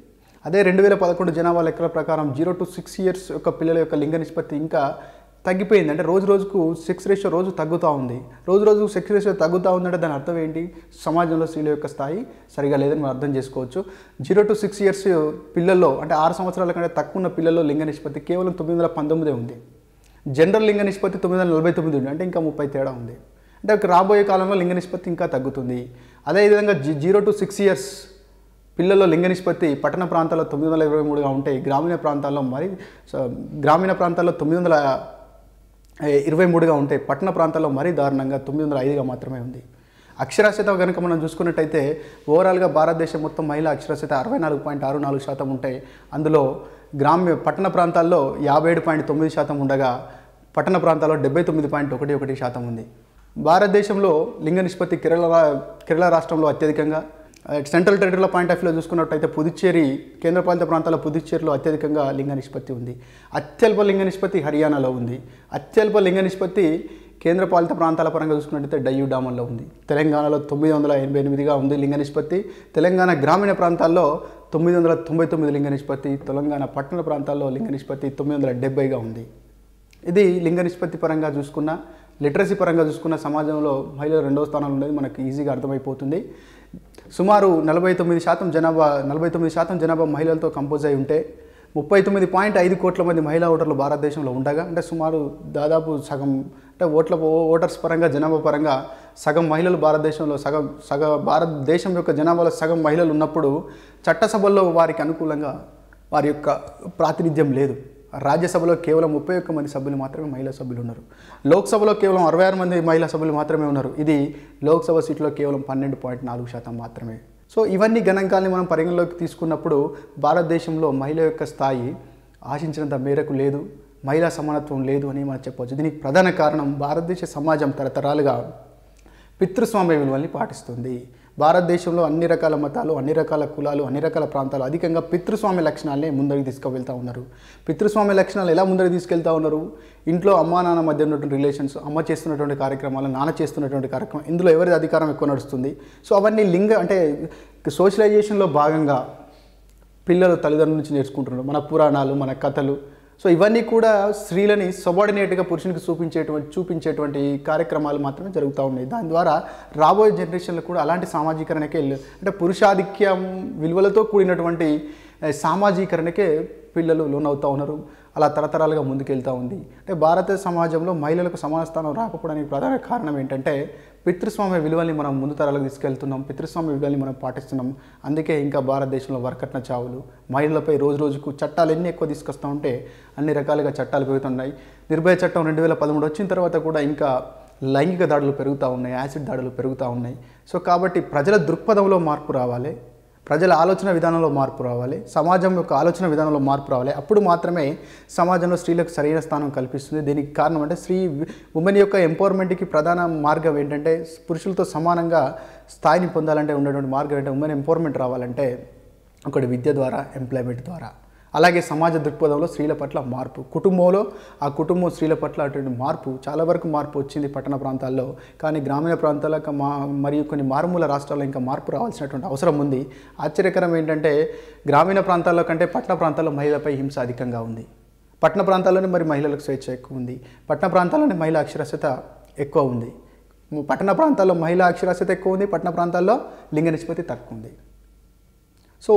అదే 2011 జనాభా లెక్కల ప్రకారం 0 to 6 years యొక్క పిల్లల యొక్క లింగ నిష్పత్తి ఇంకా తగ్గిపోయింది. అంటే రోజుకు సెక్స్ రేషియో రోజు తగ్గుతూ ఉంది. రోజు సెక్స్ రేషియో తగ్గుతూ ఉందంటే దాని అర్థం ఏంటి? సమాజంలో స్త్రీల యొక్క స్థాయి సరిగా లేదని మనం అర్థం చేసుకోవచ్చు. 0 to 6 years పిల్లల్లో అంటే 6 సంవత్సరాల కంటే తక్కువ ఉన్న పిల్లల్లో లింగ నిష్పత్తి కేవలం 919 ఉంది. జనరల్ లింగ నిష్పత్తి 949 ఉంది. అంటే ఇంకా 30 తేడా ఉంది. అంటే రాబోయే కాలంలో లింగ నిష్పత్తి ఇంకా తగ్గుతుంది. అదేవిధంగా 0 to 6 years పిల్లల్లో లింగ నిష్పత్తి పట్టణ ప్రాంతాల్లో 923గా ఉంటే గ్రామీణ ప్రాంతాల్లో 923గా ఉంటే పట్టణ ప్రాంతాల్లో మరీ దారుణంగా 905గా మాత్రమే ఉంది. అక్షరాస్యత కనుక మనం చూసుకున్నట్టయితే ఓవరాల్గా భారతదేశం మొత్తం మహిళా అక్షరాస్యత 64.64% ఉంటే అందులో పట్టణ ప్రాంతాల్లో 57.9% ఉండగా పట్టణ ప్రాంతాల్లో 79.11% ఉంది. భారతదేశంలో లింగ నిష్పత్తి కేరళ రాష్ట్రంలో అత్యధికంగా, సెంట్రల్ టెరిటరీల పాయింట్ ఆఫ్ వ్యూలో చూసుకున్నట్టయితే పుదుచ్చేరి కేంద్రపాలిత ప్రాంతాల్లో పుదుచ్చేరిలో అత్యధికంగా లింగ నిష్పత్తి ఉంది. అత్యల్ప లింగ నిష్పత్తి హర్యానాలో ఉంది. అత్యల్ప లింగ నిష్పత్తి కేంద్రపాలిత ప్రాంతాల పరంగా చూసుకున్నట్టయితే డయ్యూ డామన్లో ఉంది. తెలంగాణలో 988గా ఉంది లింగ నిష్పత్తి. తెలంగాణ గ్రామీణ ప్రాంతాల్లో 999 లింగ నిష్పత్తి. తెలంగాణ పట్టణ ప్రాంతాల్లో లింగ నిష్పత్తి 970గా ఉంది. ఇది లింగ నిష్పత్తి పరంగా చూసుకున్న, లిటరసీ పరంగా చూసుకున్న సమాజంలో మహిళలు 2వ స్థానంలో ఉండేది మనకు ఈజీగా అర్థమైపోతుంది. సుమారు 49% జనాభా మహిళలతో కంపోజ్ అయి ఉంటే 39.5 కోట్ల మంది మహిళా ఓటర్లు భారతదేశంలో ఉండగా, అంటే సుమారు దాదాపు సగం, అంటే ఓటర్స్ పరంగా జనాభా పరంగా సగం మహిళలు భారతదేశంలో భారతదేశం యొక్క జనాభాలో సగం మహిళలు ఉన్నప్పుడు చట్టసభల్లో వారికి అనుకూలంగా వారి యొక్క ప్రాతినిధ్యం లేదు. రాజ్యసభలో కేవలం 31 మంది సభ్యులు మాత్రమే మహిళా సభ్యులు ఉన్నారు. లోక్సభలో కేవలం 66 మంది మహిళా సభ్యులు మాత్రమే ఉన్నారు. ఇది లోక్సభ సీట్లో కేవలం 12.4% మాత్రమే. సో ఇవన్నీ గణాంకాలని మనం పరిగణలోకి తీసుకున్నప్పుడు భారతదేశంలో మహిళ యొక్క స్థాయి ఆశించినంత మేరకు లేదు, మహిళా సమానత్వం లేదు అని మనం చెప్పవచ్చు. దీనికి ప్రధాన కారణం భారతదేశ సమాజం తరతరాలుగా పితృస్వామ్య విలువల్ని పాటిస్తుంది. భారతదేశంలో అన్ని రకాల మతాలు, అన్ని రకాల కులాలు, అన్ని రకాల ప్రాంతాలు అధికంగా పితృస్వామ్య లక్షణాలనే ముందరికి తీసుకువెళ్తూ ఉన్నారు. పితృస్వామ్య లక్షణాలు ఎలా ముందరికి తీసుకెళ్తూ ఉన్నారు? ఇంట్లో అమ్మా నాన్న మధ్య ఉన్నటువంటి రిలేషన్స్, అమ్మ చేస్తున్నటువంటి కార్యక్రమాలు, నాన్న చేస్తున్నటువంటి కార్యక్రమం, ఇందులో ఎవరి అధికారం ఎక్కువ నడుస్తుంది? సో అవన్నీ అంటే సోషలైజేషన్లో భాగంగా పిల్లలు తల్లిదండ్రుల నుంచి నేర్చుకుంటున్నారు. మన పురాణాలు, మన కథలు, సో ఇవన్నీ కూడా స్త్రీలని సబార్డినేట్గా పురుషునికి చూపించేటువంటి కార్యక్రమాలు మాత్రమే జరుగుతూ ఉన్నాయి. దాని ద్వారా రాబోయే జనరేషన్లు కూడా అలాంటి సామాజీకరణకే అంటే పురుషాధిక్యం విలువలతో కూడినటువంటి సామాజీకరణకే పిల్లలు లోనవుతూ ఉన్నారు. అలా తరతరాలుగా ముందుకెళ్తూ ఉంది. అంటే భారత సమాజంలో మహిళలకు సమాన స్థానం రాకపోవడానికి ప్రధాన కారణం ఏంటంటే పితృస్వామ్య విలువల్ని మనం ముందు తరాలకు తీసుకెళ్తున్నాం, పితృస్వామ్య విలువల్ని మనం పాటిస్తున్నాం. అందుకే ఇంకా భారతదేశంలో వరకట్న చావులు, మహిళలపై రోజు రోజుకు చట్టాలు ఎన్ని ఎక్కువ తీసుకొస్తూ ఉంటే అన్ని రకాలుగా చట్టాలు పెరుగుతున్నాయి. నిర్భయ చట్టం 2013 వచ్చిన తర్వాత కూడా ఇంకా లైంగిక దాడులు పెరుగుతూ ఉన్నాయి, యాసిడ్ దాడులు పెరుగుతూ ఉన్నాయి. సో కాబట్టి ప్రజల దృక్పథంలో మార్పు రావాలి, ప్రజల ఆలోచన విధానంలో మార్పు రావాలి, సమాజం యొక్క ఆలోచన విధానంలో మార్పు రావాలి. అప్పుడు మాత్రమే సమాజంలో స్త్రీలకు సరైన స్థానం కల్పిస్తుంది. దీనికి కారణం అంటే ఉమెన్ యొక్క ఎంపవర్మెంట్కి ప్రధాన మార్గం ఏంటంటే, పురుషులతో సమానంగా స్థాయిని పొందాలంటే ఉండేటువంటి మార్గం ఏంటంటే, ఉమెన్ ఎంపవర్మెంట్ రావాలంటే ఒకటి విద్య ద్వారా, ఎంప్లాయ్మెంట్ ద్వారా, అలాగే సమాజ దృక్పథంలో స్త్రీల పట్ల మార్పు, కుటుంబంలో ఆ కుటుంబం స్త్రీల పట్ల అటువంటి మార్పు, చాలా వరకు మార్పు వచ్చింది పట్టణ ప్రాంతాల్లో. కానీ గ్రామీణ ప్రాంతాలకు మరియు కొన్ని మారుమూల రాష్ట్రాల్లో ఇంకా మార్పు రావాల్సినటువంటి అవసరం ఉంది. ఆశ్చర్యకరం ఏంటంటే, గ్రామీణ ప్రాంతాల్లో కంటే పట్టణ ప్రాంతాల్లో మహిళలపై హింస అధికంగా ఉంది. పట్టణ ప్రాంతాల్లోనే మరి మహిళలకు స్వేచ్ఛ ఎక్కువ ఉంది. పట్టణ ప్రాంతాల్లోనే మహిళా అక్షరాస్యత ఎక్కువ ఉంది. పట్టణ ప్రాంతాల్లో మహిళా అక్షరాస్యత ఎక్కువ ఉంది, పట్టణ ప్రాంతాల్లో లింగ నిష్పత్తి తక్కువ ఉంది. సో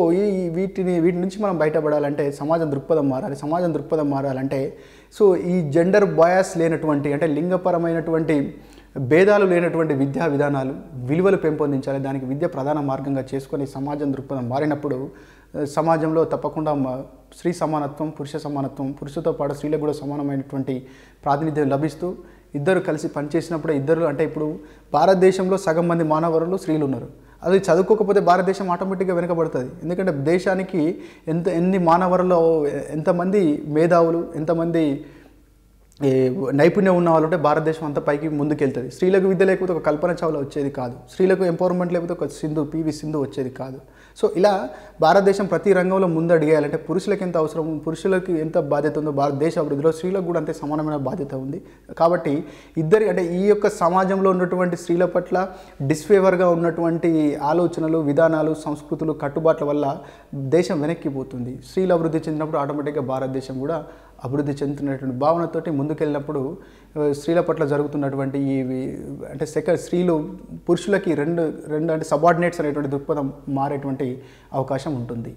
వీటి నుంచి మనం బయటపడాలంటే సమాజం దృక్పథం మారాలి. సమాజం దృక్పథం మారాలంటే సో ఈ జెండర్ బయాస్ లేనటువంటి, అంటే లింగపరమైనటువంటి భేదాలు లేనటువంటి విద్యా విధానాలు, విలువలు పెంపొందించాలి. దానికి విద్య ప్రధాన మార్గంగా చేసుకొని సమాజం దృక్పథం మారినప్పుడు సమాజంలో తప్పకుండా స్త్రీ సమానత్వం, పురుష సమానత్వం, పురుషులతో పాటు స్త్రీలకు కూడా సమానమైనటువంటి ప్రాతినిధ్యం లభిస్తూ ఇద్దరు కలిసి పనిచేసినప్పుడు అంటే ఇప్పుడు భారతదేశంలో సగం మంది మానవరులు స్త్రీలు ఉన్నారు. అది చదువుకోకపోతే భారతదేశం ఆటోమేటిక్గా వెనుకబడుతుంది. ఎందుకంటే దేశానికి ఎన్ని మానవరులో ఎంతమంది మేధావులు, ఎంతమంది నైపుణ్యం ఉన్న వాళ్ళు ఉంటే భారతదేశం అంతా పైకి ముందుకెళ్తుంది. స్త్రీలకు విద్య లేకపోతే ఒక కల్పన చావ్లా వచ్చేది కాదు. స్త్రీలకు ఎంపవర్మెంట్ లేకపోతే ఒక పివి సింధు వచ్చేది కాదు. సో ఇలా భారతదేశం ప్రతి రంగంలో ముందడిగేయాలంటే పురుషులకు ఎంత అవసరం, పురుషులకు ఎంత బాధ్యత ఉందో భారతదేశ అభివృద్ధిలో స్త్రీలకు కూడా అంతే సమానమైన బాధ్యత ఉంది. కాబట్టి అంటే ఈ యొక్క సమాజంలో ఉన్నటువంటి స్త్రీల పట్ల డిస్ఫేవర్గా ఉన్నటువంటి ఆలోచనలు, విధానాలు, సంస్కృతులు, కట్టుబాట్ల వల్ల దేశం వెనక్కిపోతుంది. స్త్రీలు అభివృద్ధి చెందినప్పుడు ఆటోమేటిక్గా భారతదేశం కూడా అభివృద్ధి చెందుతున్నటువంటి భావనతోటి ముందుకెళ్ళినప్పుడు స్త్రీల పట్ల జరుగుతున్నటువంటి అంటే స్త్రీలు పురుషులకి రెండు అంటే సబార్డినేట్స్ అనేటువంటి దృక్పథం మారేటువంటి అవకాశం ఉంటుంది.